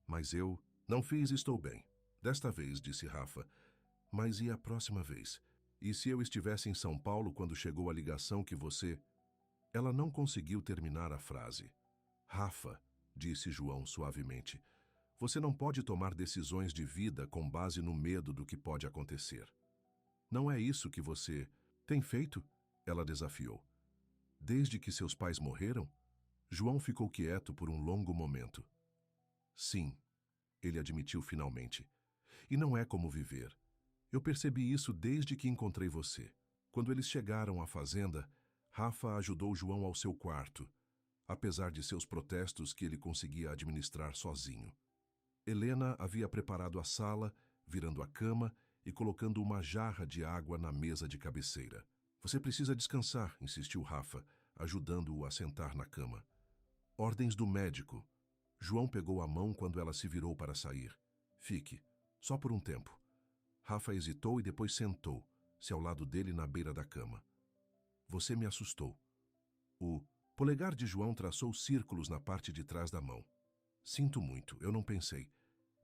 Speaker 1: "Mas eu não fiz, estou bem. Desta vez", disse Rafa. "Mas e a próxima vez? E se eu estivesse em São Paulo quando chegou a ligação que você..." Ela não conseguiu terminar a frase. "Rafa", disse João suavemente, "você não pode tomar decisões de vida com base no medo do que pode acontecer." "Não é isso que você tem feito?" Ela desafiou. "Desde que seus pais morreram?" João ficou quieto por um longo momento. "Sim", ele admitiu finalmente. "E não é como viver. Eu percebi isso desde que encontrei você." Quando eles chegaram à fazenda, Rafa ajudou João ao seu quarto, apesar de seus protestos que ele conseguia administrar sozinho. Helena havia preparado a sala, virando a cama e colocando uma jarra de água na mesa de cabeceira. "Você precisa descansar", insistiu Rafa, ajudando-o a sentar na cama. "Ordens do médico." João pegou a mão quando ela se virou para sair. "Fique, só por um tempo." Rafa hesitou e depois sentou-se ao lado dele na beira da cama. "Você me assustou." O polegar de João traçou círculos na parte de trás da mão. "Sinto muito, eu não pensei."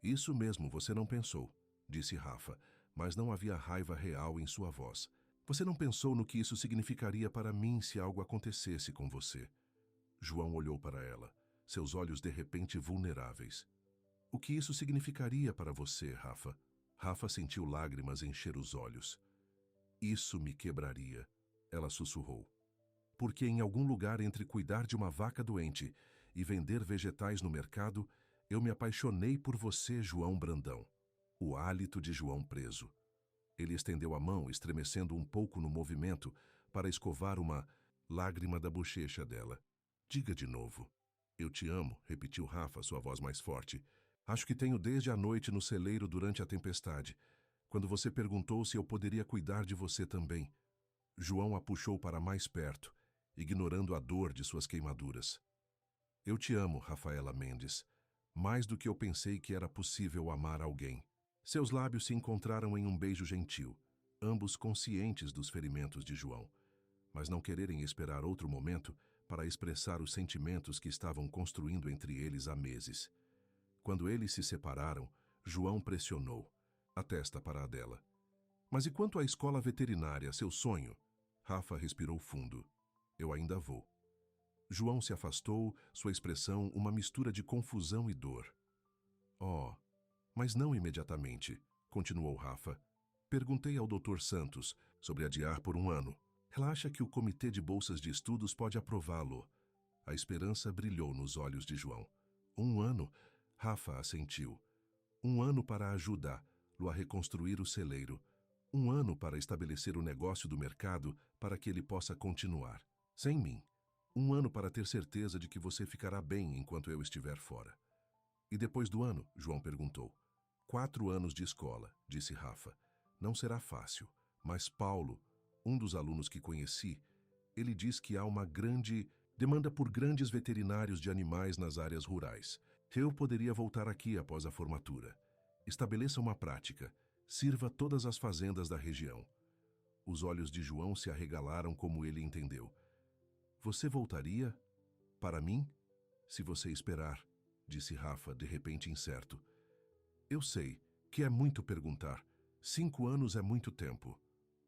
Speaker 1: "Isso mesmo, você não pensou", disse Rafa, mas não havia raiva real em sua voz. "Você não pensou no que isso significaria para mim se algo acontecesse com você." João olhou para ela, seus olhos de repente vulneráveis. "O que isso significaria para você, Rafa?" Rafa sentiu lágrimas encher os olhos. "Isso me quebraria", ela sussurrou. "Porque em algum lugar entre cuidar de uma vaca doente e vender vegetais no mercado, eu me apaixonei por você, João Brandão." O hálito de João preso. Ele estendeu a mão, estremecendo um pouco no movimento, para escovar uma lágrima da bochecha dela. "Diga de novo." "Eu te amo", repetiu Rafa, sua voz mais forte. "Acho que tenho desde a noite no celeiro durante a tempestade, quando você perguntou se eu poderia cuidar de você também." João a puxou para mais perto, ignorando a dor de suas queimaduras. "Eu te amo, Rafaela Mendes, mais do que eu pensei que era possível amar alguém." Seus lábios se encontraram em um beijo gentil, ambos conscientes dos ferimentos de João, mas não quererem esperar outro momento para expressar os sentimentos que estavam construindo entre eles há meses. Quando eles se separaram, João pressionou a testa para a dela. "Mas e quanto à escola veterinária, seu sonho?" Rafa respirou fundo. "Eu ainda vou." João se afastou, sua expressão uma mistura de confusão e dor. "Oh, mas não imediatamente", continuou Rafa. "Perguntei ao Dr. Santos sobre adiar por um ano. Ela acha que o Comitê de Bolsas de Estudos pode aprová-lo." A esperança brilhou nos olhos de João. "Um ano?" Rafa assentiu. "Um ano para ajudá-lo a reconstruir o celeiro. Um ano para estabelecer o negócio do mercado para que ele possa continuar. Sem mim. Um ano para ter certeza de que você ficará bem enquanto eu estiver fora." "E depois do ano?" João perguntou. 4 anos de escola", disse Rafa. "Não será fácil, mas Paulo, um dos alunos que conheci, ele diz que há uma grande demanda por grandes veterinários de animais nas áreas rurais. Eu poderia voltar aqui após a formatura. Estabeleça uma prática, sirva todas as fazendas da região." Os olhos de João se arregalaram como ele entendeu. Você voltaria? Para mim? Se você esperar, disse Rafa, de repente incerto. Eu sei que é muito perguntar. 5 anos é muito tempo.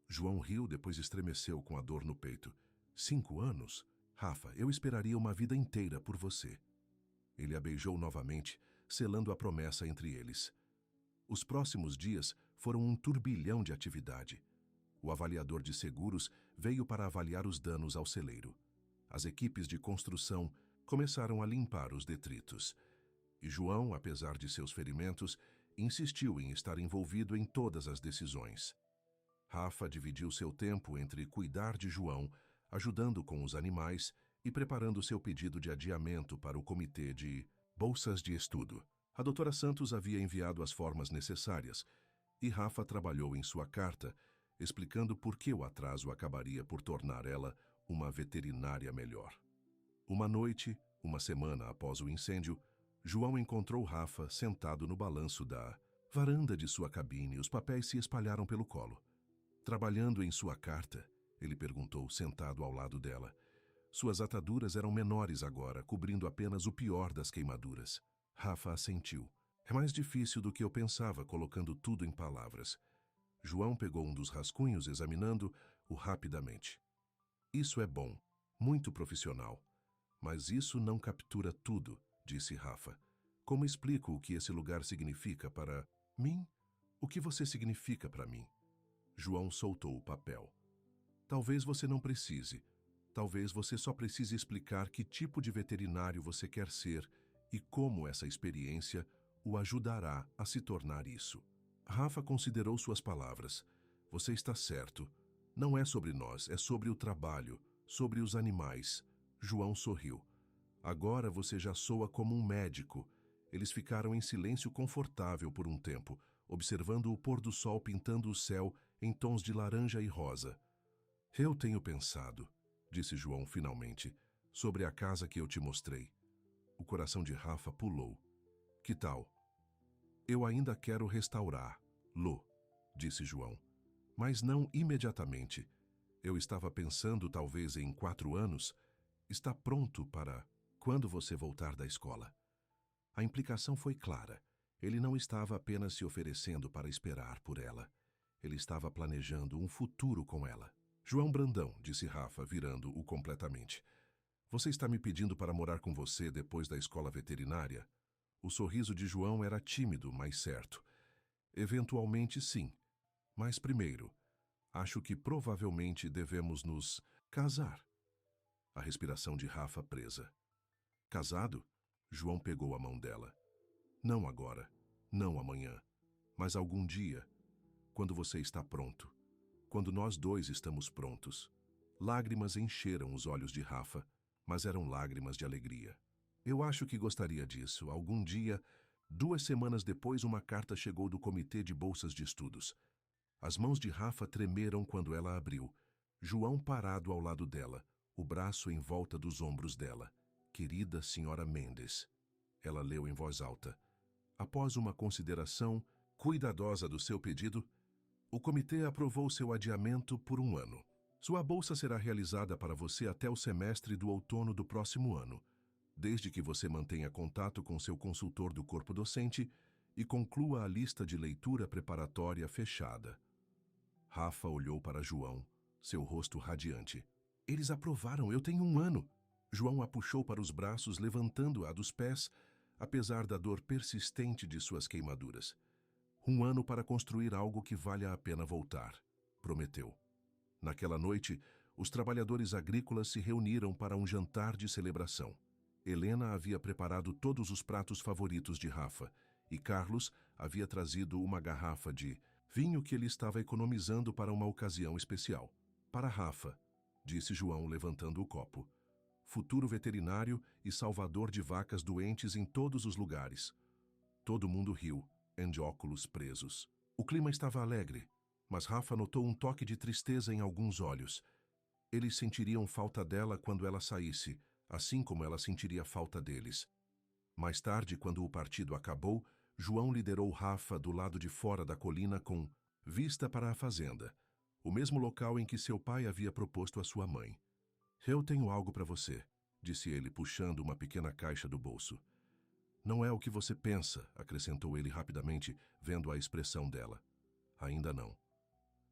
Speaker 1: João riu, depois estremeceu com a dor no peito. 5 anos? Rafa, eu esperaria uma vida inteira por você. Ele a beijou novamente, selando a promessa entre eles. Os próximos dias foram um turbilhão de atividade. O avaliador de seguros veio para avaliar os danos ao celeiro. As equipes de construção começaram a limpar os detritos. E João, apesar de seus ferimentos, insistiu em estar envolvido em todas as decisões. Rafa dividiu seu tempo entre cuidar de João, ajudando com os animais e preparando seu pedido de adiamento para o comitê de bolsas de estudo. A doutora Santos havia enviado as formas necessárias e Rafa trabalhou em sua carta, explicando por que o atraso acabaria por tornar ela uma veterinária melhor. Uma noite, uma semana após o incêndio, João encontrou Rafa sentado no balanço da varanda de sua cabine e os papéis se espalharam pelo colo. Trabalhando em sua carta, ele perguntou, sentado ao lado dela. Suas ataduras eram menores agora, cobrindo apenas o pior das queimaduras. Rafa assentiu. É mais difícil do que eu pensava, colocando tudo em palavras. João pegou um dos rascunhos, examinando-o rapidamente. Isso é bom, muito profissional. Mas isso não captura tudo, disse Rafa. Como explico o que esse lugar significa para mim? O que você significa para mim? João soltou o papel. Talvez você não precise. Talvez você só precise explicar que tipo de veterinário você quer ser e como essa experiência o ajudará a se tornar isso. Rafa considerou suas palavras. Você está certo. Não é sobre nós, é sobre o trabalho, sobre os animais. João sorriu. Agora você já soa como um médico. Eles ficaram em silêncio confortável por um tempo, observando o pôr do sol pintando o céu em tons de laranja e rosa. Eu tenho pensado, disse João finalmente, sobre a casa que eu te mostrei. O coração de Rafa pulou. Que tal? Eu ainda quero restaurá-lo, disse João. Mas não imediatamente. Eu estava pensando talvez em 4 anos. Está pronto para quando você voltar da escola. A implicação foi clara. Ele não estava apenas se oferecendo para esperar por ela. Ele estava planejando um futuro com ela. João Brandão, disse Rafa, virando-o completamente. Você está me pedindo para morar com você depois da escola veterinária? O sorriso de João era tímido, mas certo. Eventualmente, sim. Mas primeiro, acho que provavelmente devemos nos casar. A respiração de Rafa presa. Casado? João pegou a mão dela. Não agora, não amanhã, mas algum dia, quando você está pronto, quando nós dois estamos prontos. Lágrimas encheram os olhos de Rafa, mas eram lágrimas de alegria. Eu acho que gostaria disso. Algum dia, 2 semanas depois, uma carta chegou do comitê de bolsas de estudos. As mãos de Rafa tremeram quando ela abriu. João parado ao lado dela, o braço em volta dos ombros dela. Querida senhora Mendes. Ela leu em voz alta. Após uma consideração cuidadosa do seu pedido, o comitê aprovou seu adiamento por 1 ano. Sua bolsa será realizada para você até o semestre do outono do próximo ano, desde que você mantenha contato com seu consultor do corpo docente e conclua a lista de leitura preparatória fechada. Rafa olhou para João, seu rosto radiante. Eles aprovaram, eu tenho 1 ano. João a puxou para os braços, levantando-a dos pés, apesar da dor persistente de suas queimaduras. 1 ano para construir algo que valha a pena voltar, prometeu. Naquela noite, os trabalhadores agrícolas se reuniram para um jantar de celebração. Helena havia preparado todos os pratos favoritos de Rafa, e Carlos havia trazido uma garrafa de vinho que ele estava economizando para uma ocasião especial. Para Rafa, disse João, levantando o copo. Futuro veterinário e salvador de vacas doentes em todos os lugares. Todo mundo riu, de óculos presos. O clima estava alegre, mas Rafa notou um toque de tristeza em alguns olhos. Eles sentiriam falta dela quando ela saísse, assim como ela sentiria falta deles. Mais tarde, quando o partido acabou, João liderou Rafa do lado de fora da colina com vista para a fazenda, o mesmo local em que seu pai havia proposto à sua mãe. Eu tenho algo para você, disse ele, puxando uma pequena caixa do bolso. Não é o que você pensa, acrescentou ele rapidamente, vendo a expressão dela. Ainda não.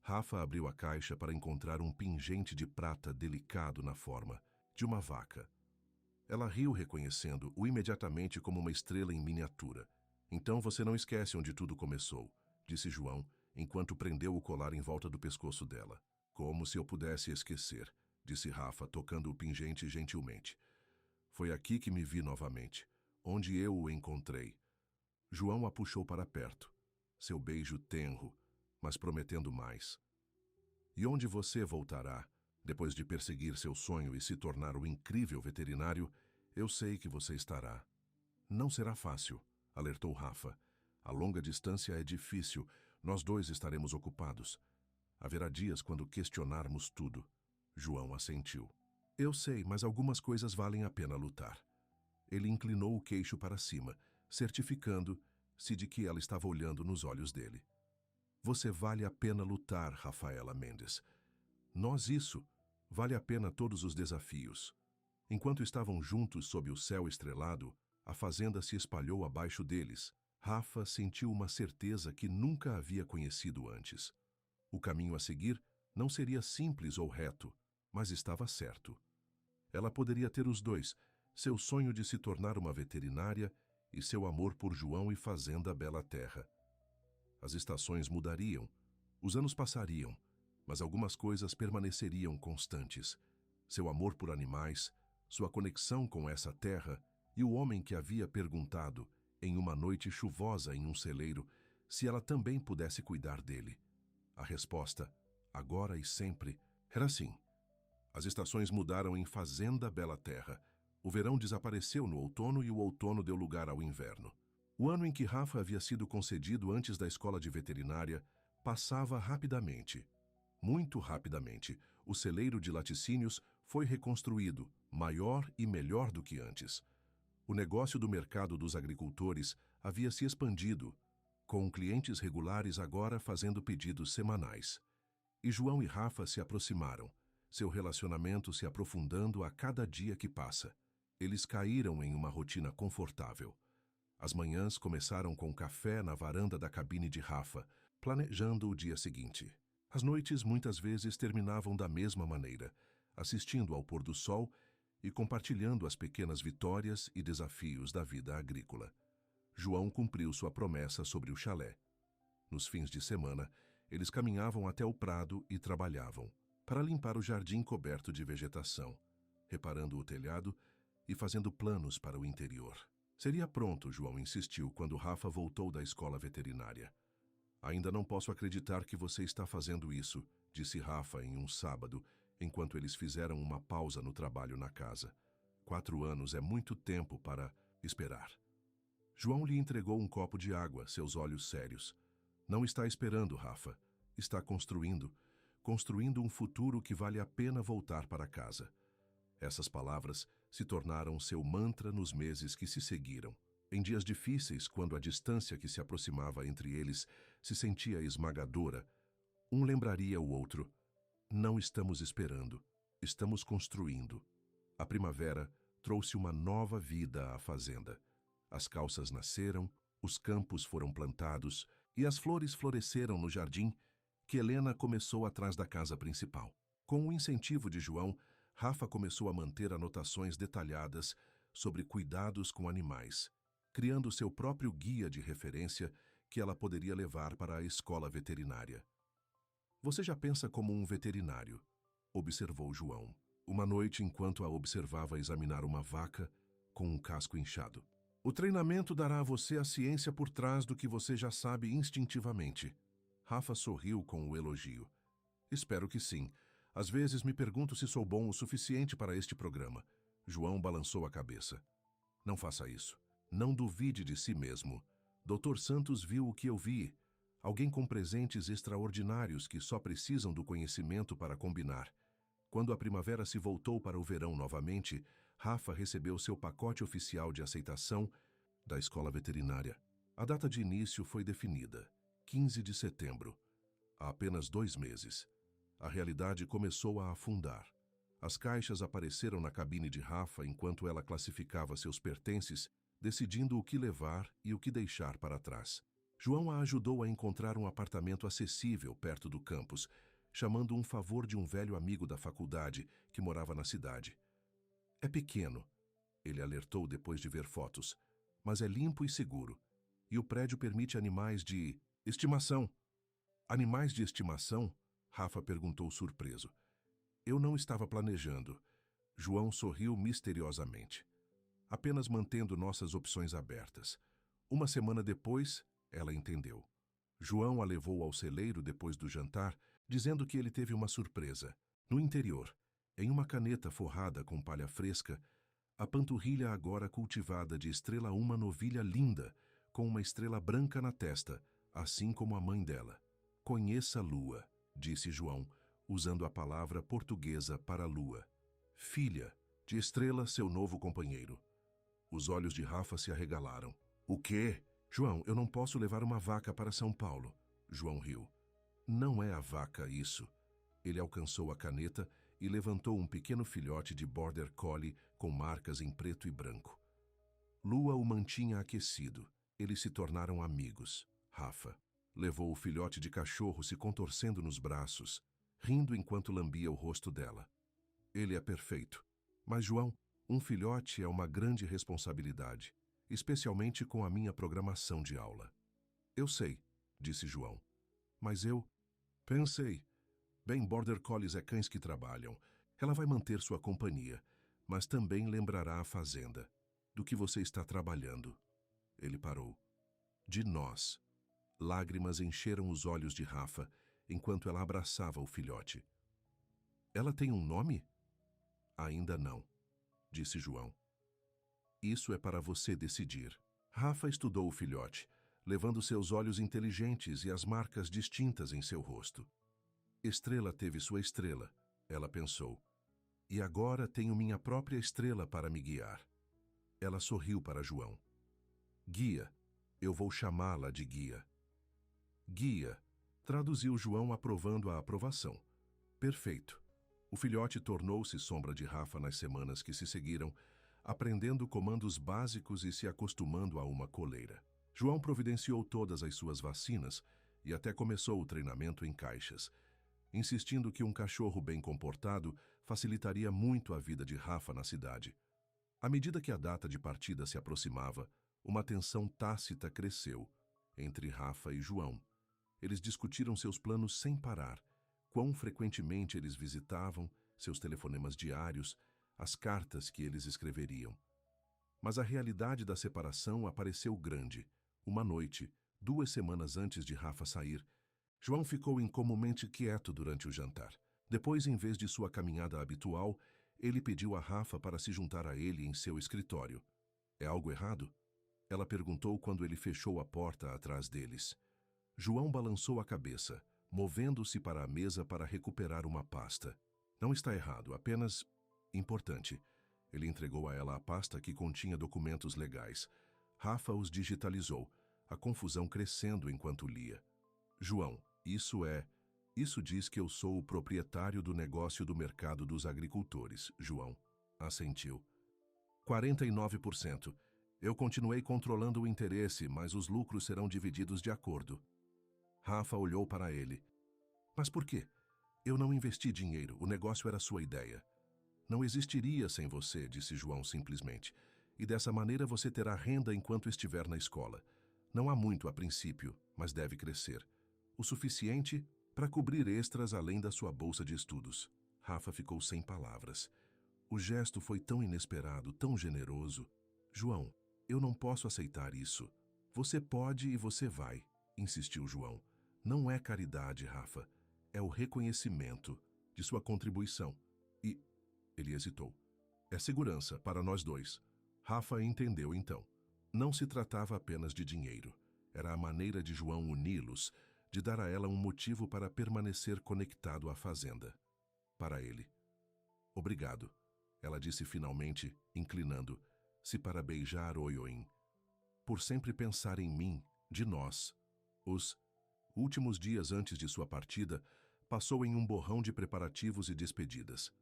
Speaker 1: Rafa abriu a caixa para encontrar um pingente de prata delicado na forma de uma vaca. Ela riu, reconhecendo-o imediatamente como uma estrela em miniatura. Então você não esquece onde tudo começou, disse João, enquanto prendeu o colar em volta do pescoço dela. Como se eu pudesse esquecer, disse Rafa, tocando o pingente gentilmente. Foi aqui que me vi novamente, onde eu o encontrei. João a puxou para perto, seu beijo tenro, mas prometendo mais. E onde você voltará, depois de perseguir seu sonho e se tornar o incrível veterinário, eu sei que você estará. Não será fácil, alertou Rafa. A longa distância é difícil, nós dois estaremos ocupados. Haverá dias quando questionarmos tudo. João assentiu. Eu sei, mas algumas coisas valem a pena lutar. Ele inclinou o queixo para cima, certificando-se de que ela estava olhando nos olhos dele. Você vale a pena lutar, Rafaela Mendes. Vale a pena todos os desafios. Enquanto estavam juntos sob o céu estrelado, a fazenda se espalhou abaixo deles. Rafa sentiu uma certeza que nunca havia conhecido antes. O caminho a seguir não seria simples ou reto, mas estava certo. Ela poderia ter os dois, seu sonho de se tornar uma veterinária e seu amor por João e Fazenda Bela Terra. As estações mudariam, os anos passariam, mas algumas coisas permaneceriam constantes. Seu amor por animais, sua conexão com essa terra e o homem que havia perguntado, em uma noite chuvosa em um celeiro, se ela também pudesse cuidar dele. A resposta, agora e sempre, era sim. As estações mudaram em Fazenda Bela Terra. O verão desapareceu no outono e o outono deu lugar ao inverno. O ano em que Rafa havia sido concedido antes da escola de veterinária passava rapidamente. Muito rapidamente, o celeiro de laticínios foi reconstruído, maior e melhor do que antes. O negócio do mercado dos agricultores havia se expandido, com clientes regulares agora fazendo pedidos semanais. E João e Rafa se aproximaram, seu relacionamento se aprofundando a cada dia que passa. Eles caíram em uma rotina confortável. As manhãs começaram com café na varanda da cabine de Rafa, planejando o dia seguinte. As noites muitas vezes terminavam da mesma maneira, assistindo ao pôr do sol e compartilhando as pequenas vitórias e desafios da vida agrícola. João cumpriu sua promessa sobre o chalé. Nos fins de semana, eles caminhavam até o prado e trabalhavam, para limpar o jardim coberto de vegetação, reparando o telhado e fazendo planos para o interior. Seria pronto, João insistiu, quando Rafa voltou da escola veterinária. Ainda não posso acreditar que você está fazendo isso, disse Rafa em um sábado, enquanto eles fizeram uma pausa no trabalho na casa. 4 anos é muito tempo para esperar. João lhe entregou um copo de água, seus olhos sérios. Não está esperando, Rafa. Está construindo um futuro que vale a pena voltar para casa. Essas palavras se tornaram seu mantra nos meses que se seguiram. Em dias difíceis, quando a distância que se aproximava entre eles se sentia esmagadora, um lembraria o outro. Não estamos esperando, estamos construindo. A primavera trouxe uma nova vida à fazenda. As calças nasceram, os campos foram plantados e as flores floresceram no jardim que Helena começou atrás da casa principal. Com o incentivo de João, Rafa começou a manter anotações detalhadas sobre cuidados com animais, criando seu próprio guia de referência que ela poderia levar para a escola veterinária. Você já pensa como um veterinário, observou João, uma noite enquanto a observava examinar uma vaca com um casco inchado. O treinamento dará a você a ciência por trás do que você já sabe instintivamente. Rafa sorriu com o elogio. Espero que sim. Às vezes me pergunto se sou bom o suficiente para este programa. João balançou a cabeça. Não faça isso. Não duvide de si mesmo. Dr. Santos viu o que eu vi. Alguém com presentes extraordinários que só precisam do conhecimento para combinar. Quando a primavera se voltou para o verão novamente, Rafa recebeu seu pacote oficial de aceitação da escola veterinária. A data de início foi definida, 15 de setembro. Há apenas 2 meses. A realidade começou a afundar. As caixas apareceram na cabine de Rafa enquanto ela classificava seus pertences, decidindo o que levar e o que deixar para trás. João a ajudou a encontrar um apartamento acessível perto do campus, chamando um favor de um velho amigo da faculdade que morava na cidade. É pequeno, ele alertou depois de ver fotos, mas é limpo e seguro, e o prédio permite animais de estimação. Animais de estimação? Rafa perguntou surpreso. Eu não estava planejando. João sorriu misteriosamente. Apenas mantendo nossas opções abertas. Uma semana depois, ela entendeu. João a levou ao celeiro depois do jantar, dizendo que ele teve uma surpresa. No interior, em uma caneta forrada com palha fresca, a panturrilha agora cultivada de estrela uma novilha linda, com uma estrela branca na testa, assim como a mãe dela. Conheça a lua, disse João, usando a palavra portuguesa para lua. Filha, de Estrela, seu novo companheiro. Os olhos de Rafa se arregalaram. O quê? João, eu não posso levar uma vaca para São Paulo. João riu. Não é a vaca isso. Ele alcançou a caneta e levantou um pequeno filhote de Border Collie com marcas em preto e branco. Lua o mantinha aquecido. Eles se tornaram amigos. Rafa levou o filhote de cachorro se contorcendo nos braços, rindo enquanto lambia o rosto dela. Ele é perfeito. Mas, João, um filhote é uma grande responsabilidade, especialmente com a minha programação de aula. Eu sei, disse João. Mas eu pensei. Bem, Border Collies é cães que trabalham. Ela vai manter sua companhia, mas também lembrará a fazenda, do que você está trabalhando. Ele parou. De nós. Lágrimas encheram os olhos de Rafa enquanto ela abraçava o filhote. Ela tem um nome? Ainda não, disse João. Isso é para você decidir. Rafa estudou o filhote, levando seus olhos inteligentes e as marcas distintas em seu rosto. Estrela teve sua estrela, ela pensou. E agora tenho minha própria estrela para me guiar. Ela sorriu para João. Guia, eu vou chamá-la de Guia. Guia, traduziu João aprovando a aprovação. Perfeito. O filhote tornou-se sombra de Rafa nas semanas que se seguiram, aprendendo comandos básicos e se acostumando a uma coleira. João providenciou todas as suas vacinas e até começou o treinamento em caixas, insistindo que um cachorro bem comportado facilitaria muito a vida de Rafa na cidade. À medida que a data de partida se aproximava, uma tensão tácita cresceu entre Rafa e João. Eles discutiram seus planos sem parar, quão frequentemente eles visitavam, seus telefonemas diários, as cartas que eles escreveriam. Mas a realidade da separação apareceu grande. Uma noite, 2 semanas antes de Rafa sair, João ficou incomumente quieto durante o jantar. Depois, em vez de sua caminhada habitual, ele pediu a Rafa para se juntar a ele em seu escritório. É algo errado? Ela perguntou quando ele fechou a porta atrás deles. João balançou a cabeça, movendo-se para a mesa para recuperar uma pasta. Não está errado, apenas importante. Ele entregou a ela a pasta que continha documentos legais. Rafa os digitalizou, a confusão crescendo enquanto lia. João, isso diz que eu sou o proprietário do negócio do mercado dos agricultores, João. Assentiu. 49%. Eu continuei controlando o interesse, mas os lucros serão divididos de acordo. Rafa olhou para ele. Mas por quê? Eu não investi dinheiro, o negócio era sua ideia. Não existiria sem você, disse João simplesmente. E dessa maneira você terá renda enquanto estiver na escola. Não há muito a princípio, mas deve crescer. O suficiente para cobrir extras além da sua bolsa de estudos. Rafa ficou sem palavras. O gesto foi tão inesperado, tão generoso. João, eu não posso aceitar isso. Você pode e você vai, insistiu João. Não é caridade, Rafa. É o reconhecimento de sua contribuição. E ele hesitou. É segurança para nós dois. Rafa entendeu então. Não se tratava apenas de dinheiro. Era a maneira de João uni-los, de dar a ela um motivo para permanecer conectado à fazenda. Para ele. Obrigado, ela disse finalmente, inclinando-se para beijar Oioin. Por sempre pensar em mim, de nós. Os últimos dias antes de sua partida, passou em um borrão de preparativos e despedidas.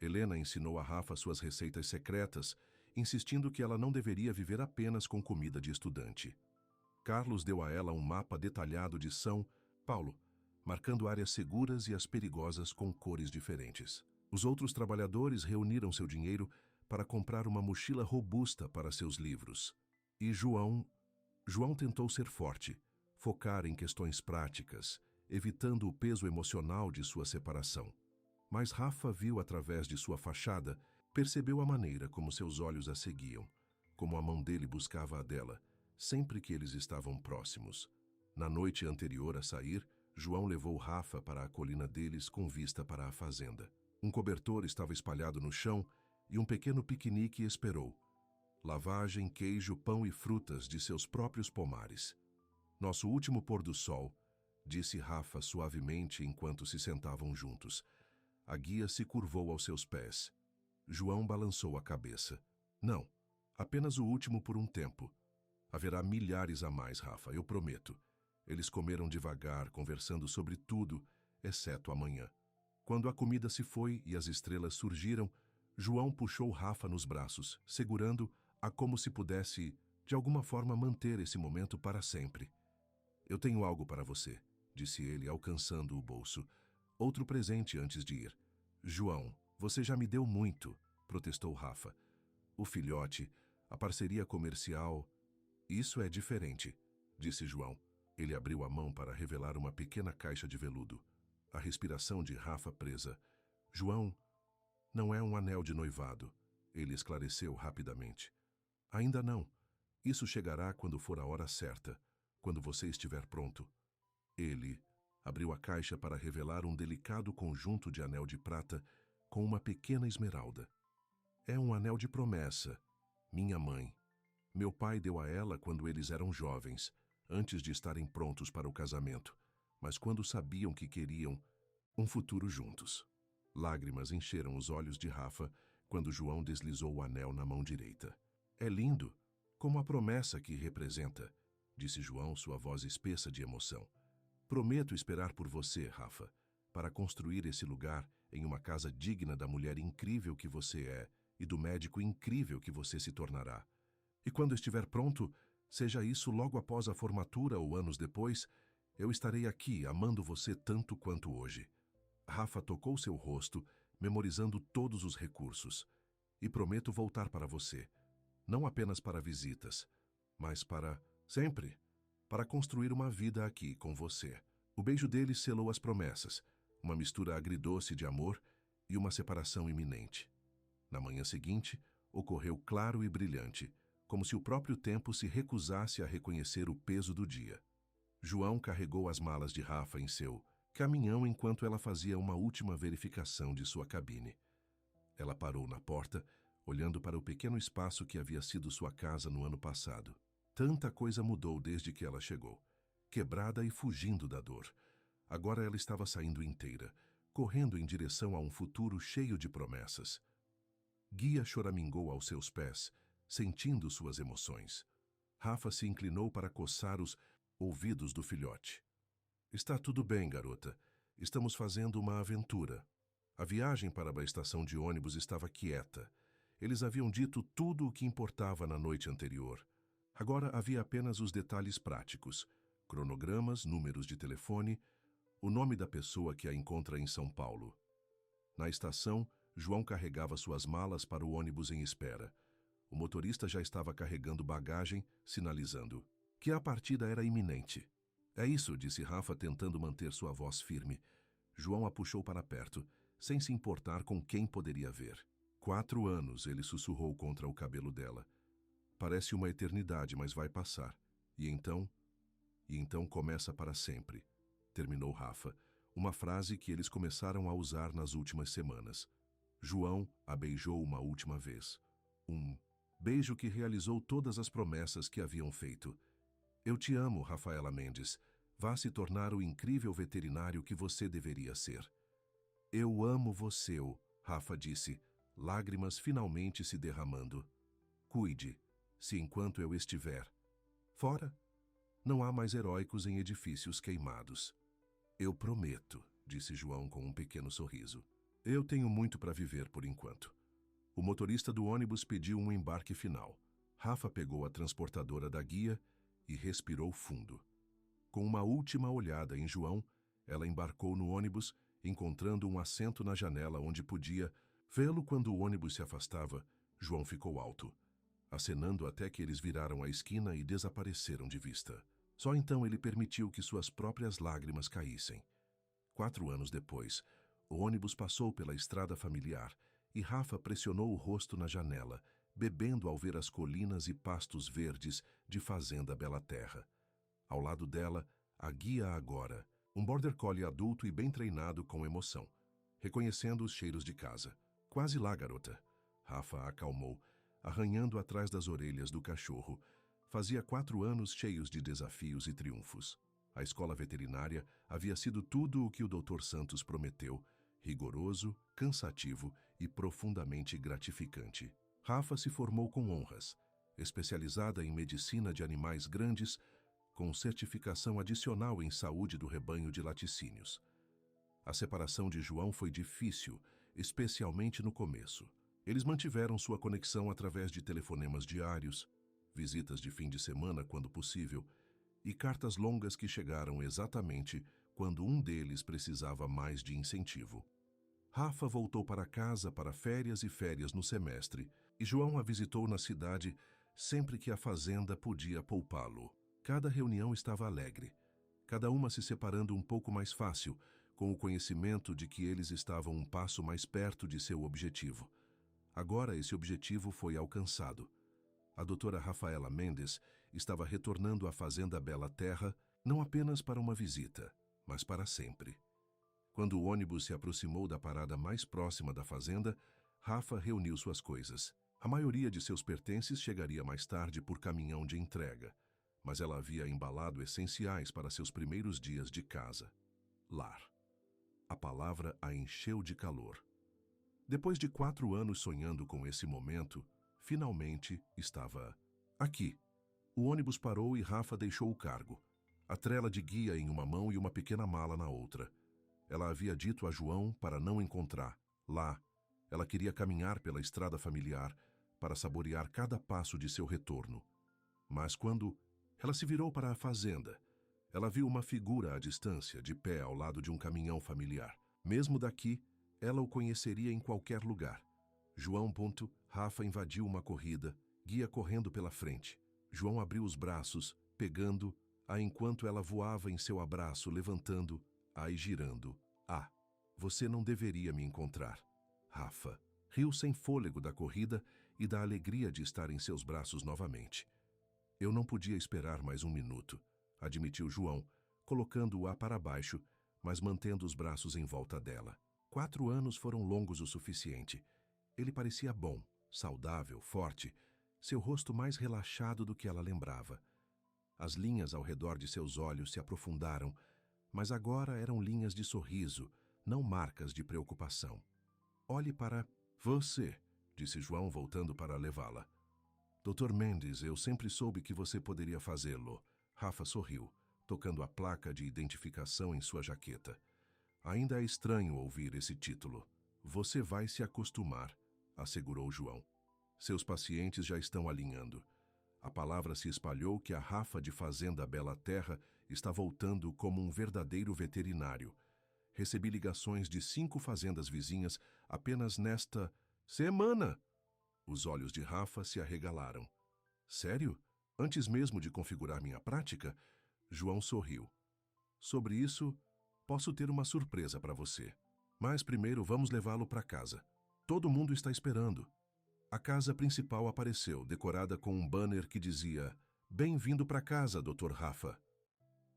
Speaker 1: Helena ensinou a Rafa suas receitas secretas, insistindo que ela não deveria viver apenas com comida de estudante. Carlos deu a ela um mapa detalhado de São Paulo, marcando áreas seguras e as perigosas com cores diferentes. Os outros trabalhadores reuniram seu dinheiro para comprar uma mochila robusta para seus livros. E João tentou ser forte, focar em questões práticas, evitando o peso emocional de sua separação. Mas Rafa viu através de sua fachada, percebeu a maneira como seus olhos a seguiam, como a mão dele buscava a dela, sempre que eles estavam próximos. Na noite anterior a sair, João levou Rafa para a colina deles com vista para a fazenda. Um cobertor estava espalhado no chão e um pequeno piquenique esperou. Lavagem, queijo, pão e frutas de seus próprios pomares. Nosso último pôr do sol, disse Rafa suavemente enquanto se sentavam juntos. A guia se curvou aos seus pés. João balançou a cabeça. Não, apenas o último por um tempo. Haverá milhares a mais, Rafa, eu prometo. Eles comeram devagar, conversando sobre tudo, exceto amanhã. Quando a comida se foi e as estrelas surgiram, João puxou Rafa nos braços, segurando-a como se pudesse, de alguma forma, manter esse momento para sempre. Eu tenho algo para você, disse ele, alcançando o bolso. Outro presente antes de ir. João, você já me deu muito, protestou Rafa. O filhote, a parceria comercial... Isso é diferente, disse João. Ele abriu a mão para revelar uma pequena caixa de veludo. A respiração de Rafa presa. João, não é um anel de noivado, ele esclareceu rapidamente. Ainda não. Isso chegará quando for a hora certa, quando você estiver pronto. Ele abriu a caixa para revelar um delicado conjunto de anel de prata com uma pequena esmeralda. É um anel de promessa. Minha mãe. Meu pai deu a ela quando eles eram jovens, antes de estarem prontos para o casamento, mas quando sabiam que queriam um futuro juntos. Lágrimas encheram os olhos de Rafa quando João deslizou o anel na mão direita. É lindo, como a promessa que representa, disse João, sua voz espessa de emoção. Prometo esperar por você, Rafa, para construir esse lugar em uma casa digna da mulher incrível que você é e do médico incrível que você se tornará. E quando estiver pronto, seja isso logo após a formatura ou anos depois, eu estarei aqui amando você tanto quanto hoje. Rafa tocou seu rosto, memorizando todos os recursos. E prometo voltar para você, não apenas para visitas, mas para sempre, para construir uma vida aqui com você. O beijo dele selou as promessas, uma mistura agridoce de amor e uma separação iminente. Na manhã seguinte, ocorreu claro e brilhante, como se o próprio tempo se recusasse a reconhecer o peso do dia. João carregou as malas de Rafa em seu caminhão enquanto ela fazia uma última verificação de sua cabine. Ela parou na porta, olhando para o pequeno espaço que havia sido sua casa no ano passado. Tanta coisa mudou desde que ela chegou, quebrada e fugindo da dor. Agora ela estava saindo inteira, correndo em direção a um futuro cheio de promessas. Guia choramingou aos seus pés, sentindo suas emoções. Rafa se inclinou para coçar os ouvidos do filhote. Está tudo bem, garota. Estamos fazendo uma aventura. A viagem para a estação de ônibus estava quieta. Eles haviam dito tudo o que importava na noite anterior. Agora havia apenas os detalhes práticos: cronogramas, números de telefone, o nome da pessoa que a encontra em São Paulo. Na estação, João carregava suas malas para o ônibus em espera. O motorista já estava carregando bagagem, sinalizando que a partida era iminente. É isso, disse Rafa, tentando manter sua voz firme. João a puxou para perto, sem se importar com quem poderia ver. 4 anos, ele sussurrou contra o cabelo dela. Parece uma eternidade, mas vai passar. E então começa para sempre, terminou Rafa, uma frase que eles começaram a usar nas últimas semanas. João a beijou uma última vez. Um beijo que realizou todas as promessas que haviam feito. Eu te amo, Rafaela Mendes. Vá se tornar o incrível veterinário que você deveria ser. Eu amo você, Rafa disse, lágrimas finalmente se derramando. Cuide, se enquanto eu estiver fora, não há mais heróicos em edifícios queimados. Eu prometo, disse João com um pequeno sorriso. Eu tenho muito para viver por enquanto. O motorista do ônibus pediu um embarque final. Rafa pegou a transportadora da guia e respirou fundo. Com uma última olhada em João, ela embarcou no ônibus, encontrando um assento na janela onde podia vê-lo. Quando o ônibus se afastava, João ficou alto, acenando até que eles viraram a esquina e desapareceram de vista. Só então ele permitiu que suas próprias lágrimas caíssem. 4 anos depois, o ônibus passou pela estrada familiar e Rafa pressionou o rosto na janela, bebendo ao ver as colinas e pastos verdes de Fazenda Bela Terra. Ao lado dela, a guia agora, um border collie adulto e bem treinado com emoção, reconhecendo os cheiros de casa. Quase lá, garota. Rafa a acalmou, arranhando atrás das orelhas do cachorro. Fazia 4 anos cheios de desafios e triunfos. A escola veterinária havia sido tudo o que o Dr. Santos prometeu, rigoroso, cansativo e profundamente gratificante. Rafa se formou com honras, especializada em medicina de animais grandes, com certificação adicional em saúde do rebanho de laticínios. A separação de João foi difícil, especialmente no começo. Eles mantiveram sua conexão através de telefonemas diários, visitas de fim de semana quando possível, e cartas longas que chegaram exatamente quando um deles precisava mais de incentivo. Rafa voltou para casa para férias e férias no semestre, e João a visitou na cidade sempre que a fazenda podia poupá-lo. Cada reunião estava alegre, cada uma se separando um pouco mais fácil, com o conhecimento de que eles estavam um passo mais perto de seu objetivo. Agora esse objetivo foi alcançado. A doutora Rafaela Mendes estava retornando à Fazenda Bela Terra não apenas para uma visita, mas para sempre. Quando o ônibus se aproximou da parada mais próxima da fazenda, Rafa reuniu suas coisas. A maioria de seus pertences chegaria mais tarde por caminhão de entrega, mas ela havia embalado essenciais para seus primeiros dias de casa. Lar. A palavra a encheu de calor. Depois de 4 anos sonhando com esse momento, finalmente estava aqui. O ônibus parou e Rafa deixou o cargo, a trela de guia em uma mão e uma pequena mala na outra. Ela havia dito a João para não encontrar. Lá, ela queria caminhar pela estrada familiar para saborear cada passo de seu retorno. Mas quando ela se virou para a fazenda, ela viu uma figura à distância, de pé ao lado de um caminhão familiar. Mesmo daqui, ela o conheceria em qualquer lugar. João. Rafa invadiu uma corrida, guia correndo pela frente. João abriu os braços, pegando-a enquanto ela voava em seu abraço, levantando-a e girando. Ah, você não deveria me encontrar. Rafa riu sem fôlego da corrida e da alegria de estar em seus braços novamente. Eu não podia esperar mais 1 minuto, admitiu João, colocando-a para baixo, mas mantendo os braços em volta dela. 4 anos foram longos o suficiente. Ele parecia bom, saudável, forte, seu rosto mais relaxado do que ela lembrava. As linhas ao redor de seus olhos se aprofundaram, mas agora eram linhas de sorriso, não marcas de preocupação. Olhe para você, disse João, voltando para levá-la. Dr. Mendes, eu sempre soube que você poderia fazê-lo. Rafa sorriu, tocando a placa de identificação em sua jaqueta. Ainda é estranho ouvir esse título. Você vai se acostumar, assegurou João. Seus pacientes já estão alinhando. A palavra se espalhou que a Rafa de Fazenda Bela Terra está voltando como um verdadeiro veterinário. Recebi ligações de 5 fazendas vizinhas apenas nesta semana. Os olhos de Rafa se arregalaram. Sério? Antes mesmo de configurar minha prática? João sorriu. Sobre isso, posso ter uma surpresa para você. Mas primeiro vamos levá-lo para casa. Todo mundo está esperando. A casa principal apareceu, decorada com um banner que dizia: Bem-vindo para casa, Dr. Rafa.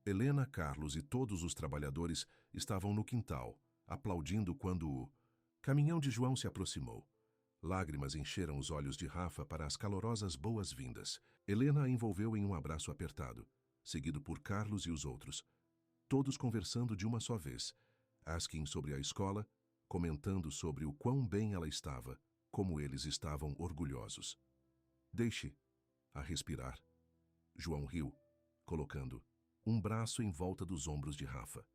Speaker 1: Helena, Carlos e todos os trabalhadores estavam no quintal, aplaudindo quando o caminhão de João se aproximou. Lágrimas encheram os olhos de Rafa para as calorosas boas-vindas. Helena a envolveu em um abraço apertado, seguido por Carlos e os outros, todos conversando de uma só vez, asking sobre a escola, comentando sobre o quão bem ela estava, como eles estavam orgulhosos. Deixe-a respirar. João riu, colocando um braço em volta dos ombros de Rafa.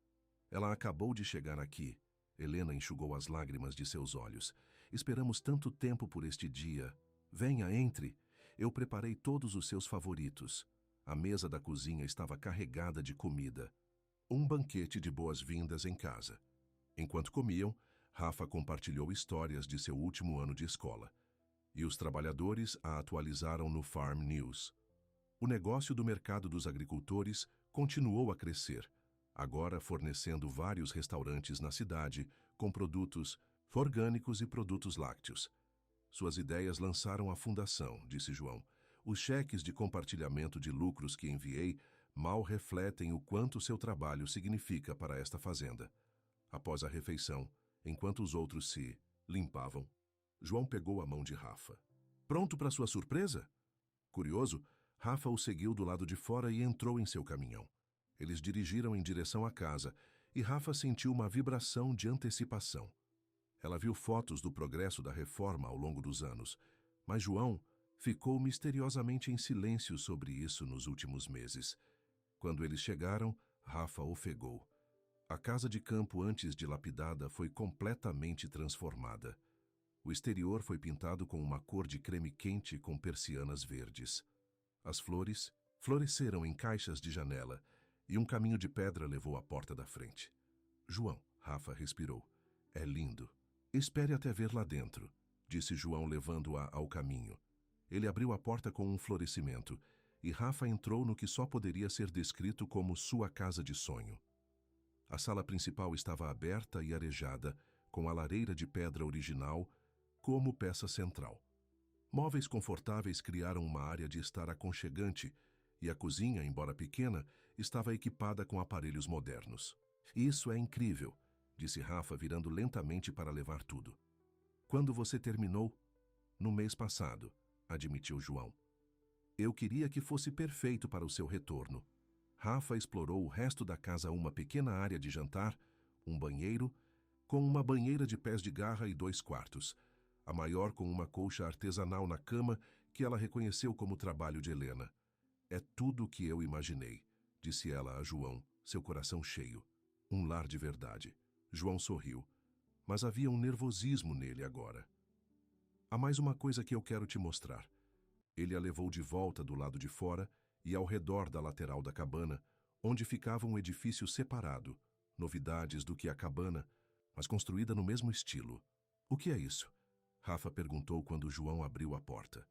Speaker 1: Ela acabou de chegar aqui. Helena enxugou as lágrimas de seus olhos. Esperamos tanto tempo por este dia. Venha, entre. Eu preparei todos os seus favoritos. A mesa da cozinha estava carregada de comida. Um banquete de boas-vindas em casa. Enquanto comiam, Rafa compartilhou histórias de seu último ano de escola. E os trabalhadores a atualizaram no Farm News. O negócio do mercado dos agricultores continuou a crescer, agora fornecendo vários restaurantes na cidade com produtos orgânicos e produtos lácteos. Suas ideias lançaram a fundação, disse João. Os cheques de compartilhamento de lucros que enviei mal refletem o quanto seu trabalho significa para esta fazenda. Após a refeição, enquanto os outros se limpavam, João pegou a mão de Rafa. Pronto para sua surpresa? Curioso, Rafa o seguiu do lado de fora e entrou em seu caminhão. Eles dirigiram em direção à casa e Rafa sentiu uma vibração de antecipação. Ela viu fotos do progresso da reforma ao longo dos anos, mas João ficou misteriosamente em silêncio sobre isso nos últimos meses. Quando eles chegaram, Rafa ofegou. A casa de campo antes dilapidada foi completamente transformada. O exterior foi pintado com uma cor de creme quente com persianas verdes. As flores floresceram em caixas de janela e um caminho de pedra levou à porta da frente. João, Rafa respirou. É lindo. Espere até ver lá dentro, disse João levando-a ao caminho. Ele abriu a porta com um florescimento e Rafa entrou no que só poderia ser descrito como sua casa de sonho. A sala principal estava aberta e arejada, com a lareira de pedra original como peça central. Móveis confortáveis criaram uma área de estar aconchegante e a cozinha, embora pequena, estava equipada com aparelhos modernos. Isso é incrível, disse Rafa, virando lentamente para levar tudo. Quando você terminou? No mês passado, admitiu João. Eu queria que fosse perfeito para o seu retorno. Rafa explorou o resto da casa, uma pequena área de jantar, um banheiro, com uma banheira de pés de garra e 2 quartos, a maior com uma colcha artesanal na cama que ela reconheceu como trabalho de Helena. É tudo o que eu imaginei, disse ela a João, seu coração cheio. Um lar de verdade. João sorriu, mas havia um nervosismo nele agora. Há mais uma coisa que eu quero te mostrar. Ele a levou de volta do lado de fora e ao redor da lateral da cabana, onde ficava um edifício separado, novidades do que a cabana, mas construída no mesmo estilo. O que é isso? Rafa perguntou quando João abriu a porta.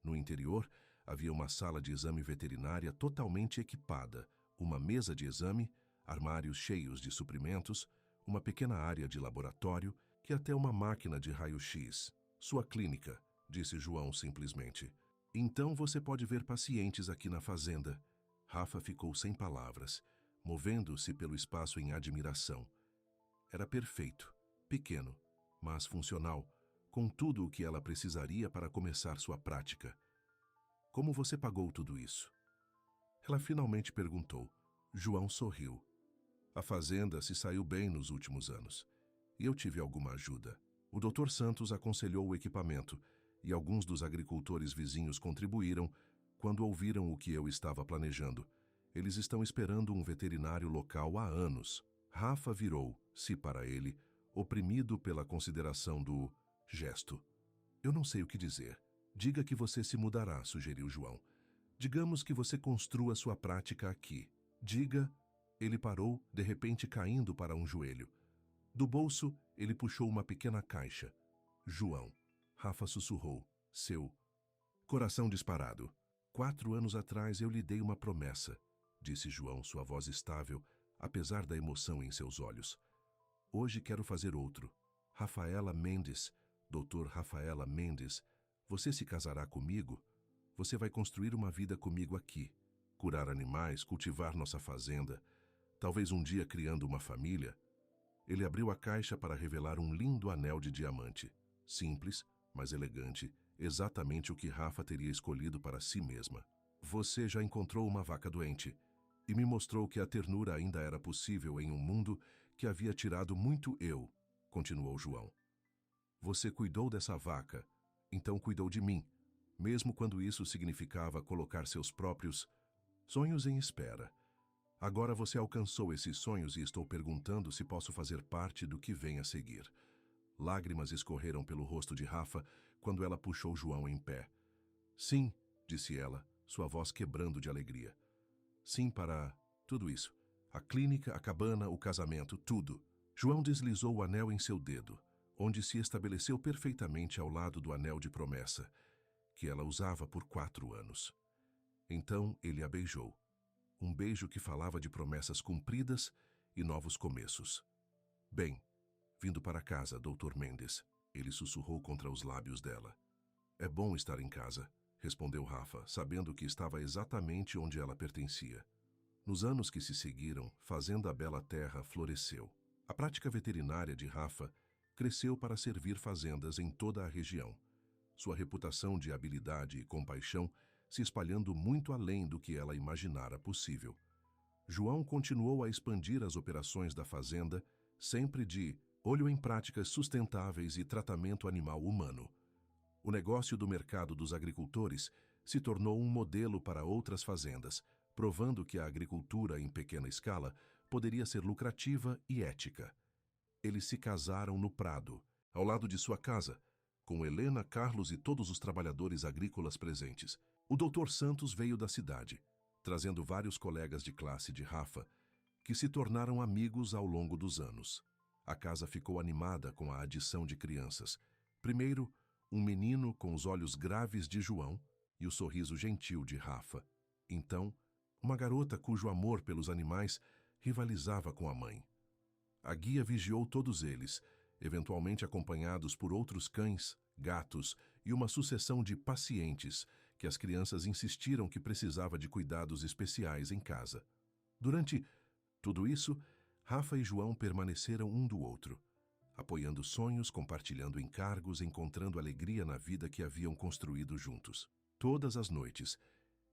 Speaker 1: No interior, havia uma sala de exame veterinária totalmente equipada, uma mesa de exame, armários cheios de suprimentos, uma pequena área de laboratório e até uma máquina de raio-x. Sua clínica, disse João simplesmente. Então você pode ver pacientes aqui na fazenda. Rafa ficou sem palavras, movendo-se pelo espaço em admiração. Era perfeito, pequeno, mas funcional, com tudo o que ela precisaria para começar sua prática. Como você pagou tudo isso? Ela finalmente perguntou. João sorriu. A fazenda se saiu bem nos últimos anos, e eu tive alguma ajuda. O Dr. Santos aconselhou o equipamento, e alguns dos agricultores vizinhos contribuíram quando ouviram o que eu estava planejando. Eles estão esperando um veterinário local há anos. Rafa virou-se para ele, oprimido pela consideração do gesto. Eu não sei o que dizer. Diga que você se mudará, sugeriu João. Digamos que você construa sua prática aqui. Diga... Ele parou, de repente caindo para um joelho. Do bolso, ele puxou uma pequena caixa. João. Rafa sussurrou. Seu coração disparado. 4 anos atrás eu lhe dei uma promessa, disse João, sua voz estável, apesar da emoção em seus olhos. Hoje quero fazer outro. Rafaela Mendes, Dr. Rafaela Mendes, você se casará comigo? Você vai construir uma vida comigo aqui. Curar animais, cultivar nossa fazenda, talvez um dia criando uma família. Ele abriu a caixa para revelar um lindo anel de diamante. Simples, mas elegante, exatamente o que Rafa teria escolhido para si mesma. Você já encontrou uma vaca doente e me mostrou que a ternura ainda era possível em um mundo que havia tirado muito eu, continuou João. Você cuidou dessa vaca, então cuidou de mim, mesmo quando isso significava colocar seus próprios sonhos em espera. Agora você alcançou esses sonhos e estou perguntando se posso fazer parte do que vem a seguir. Lágrimas escorreram pelo rosto de Rafa quando ela puxou João em pé. Sim, disse ela, sua voz quebrando de alegria. Sim para tudo isso. A clínica, a cabana, o casamento, tudo. João deslizou o anel em seu dedo, onde se estabeleceu perfeitamente ao lado do anel de promessa, que ela usava por 4 anos. Então ele a beijou. Um beijo que falava de promessas cumpridas e novos começos. Bem, vindo para casa, Dr. Mendes, ele sussurrou contra os lábios dela. É bom estar em casa, respondeu Rafa, sabendo que estava exatamente onde ela pertencia. Nos anos que se seguiram, Fazenda Bela Terra floresceu. A prática veterinária de Rafa cresceu para servir fazendas em toda a região. Sua reputação de habilidade e compaixão se espalhando muito além do que ela imaginara possível. João continuou a expandir as operações da fazenda, sempre de olho em práticas sustentáveis e tratamento animal humano. O negócio do mercado dos agricultores se tornou um modelo para outras fazendas, provando que a agricultura em pequena escala poderia ser lucrativa e ética. Eles se casaram no Prado, ao lado de sua casa, com Helena, Carlos e todos os trabalhadores agrícolas presentes. O Dr. Santos veio da cidade, trazendo vários colegas de classe de Rafa, que se tornaram amigos ao longo dos anos. A casa ficou animada com a adição de crianças. Primeiro, um menino com os olhos graves de João e o sorriso gentil de Rafa. Então, uma garota cujo amor pelos animais rivalizava com a mãe. A guia vigiou todos eles, eventualmente acompanhados por outros cães, gatos e uma sucessão de pacientes que as crianças insistiram que precisava de cuidados especiais em casa. Durante tudo isso, Rafa e João permaneceram um do outro, apoiando sonhos, compartilhando encargos, encontrando alegria na vida que haviam construído juntos. Todas as noites,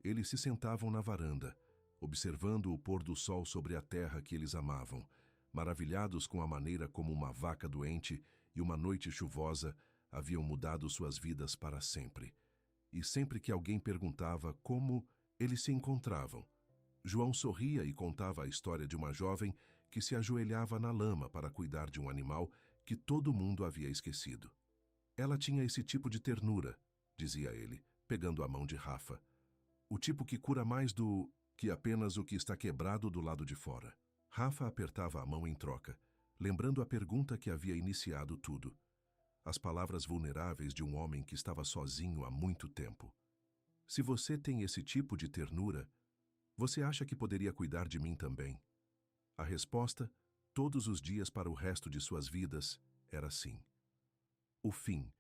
Speaker 1: eles se sentavam na varanda, observando o pôr do sol sobre a terra que eles amavam, maravilhados com a maneira como uma vaca doente e uma noite chuvosa haviam mudado suas vidas para sempre. E sempre que alguém perguntava como eles se encontravam, João sorria e contava a história de uma jovem que se ajoelhava na lama para cuidar de um animal que todo mundo havia esquecido. Ela tinha esse tipo de ternura, dizia ele, pegando a mão de Rafa. O tipo que cura mais do que apenas o que está quebrado do lado de fora. Rafa apertava a mão em troca, lembrando a pergunta que havia iniciado tudo. As palavras vulneráveis de um homem que estava sozinho há muito tempo. Se você tem esse tipo de ternura, você acha que poderia cuidar de mim também? A resposta, todos os dias para o resto de suas vidas, era sim. O fim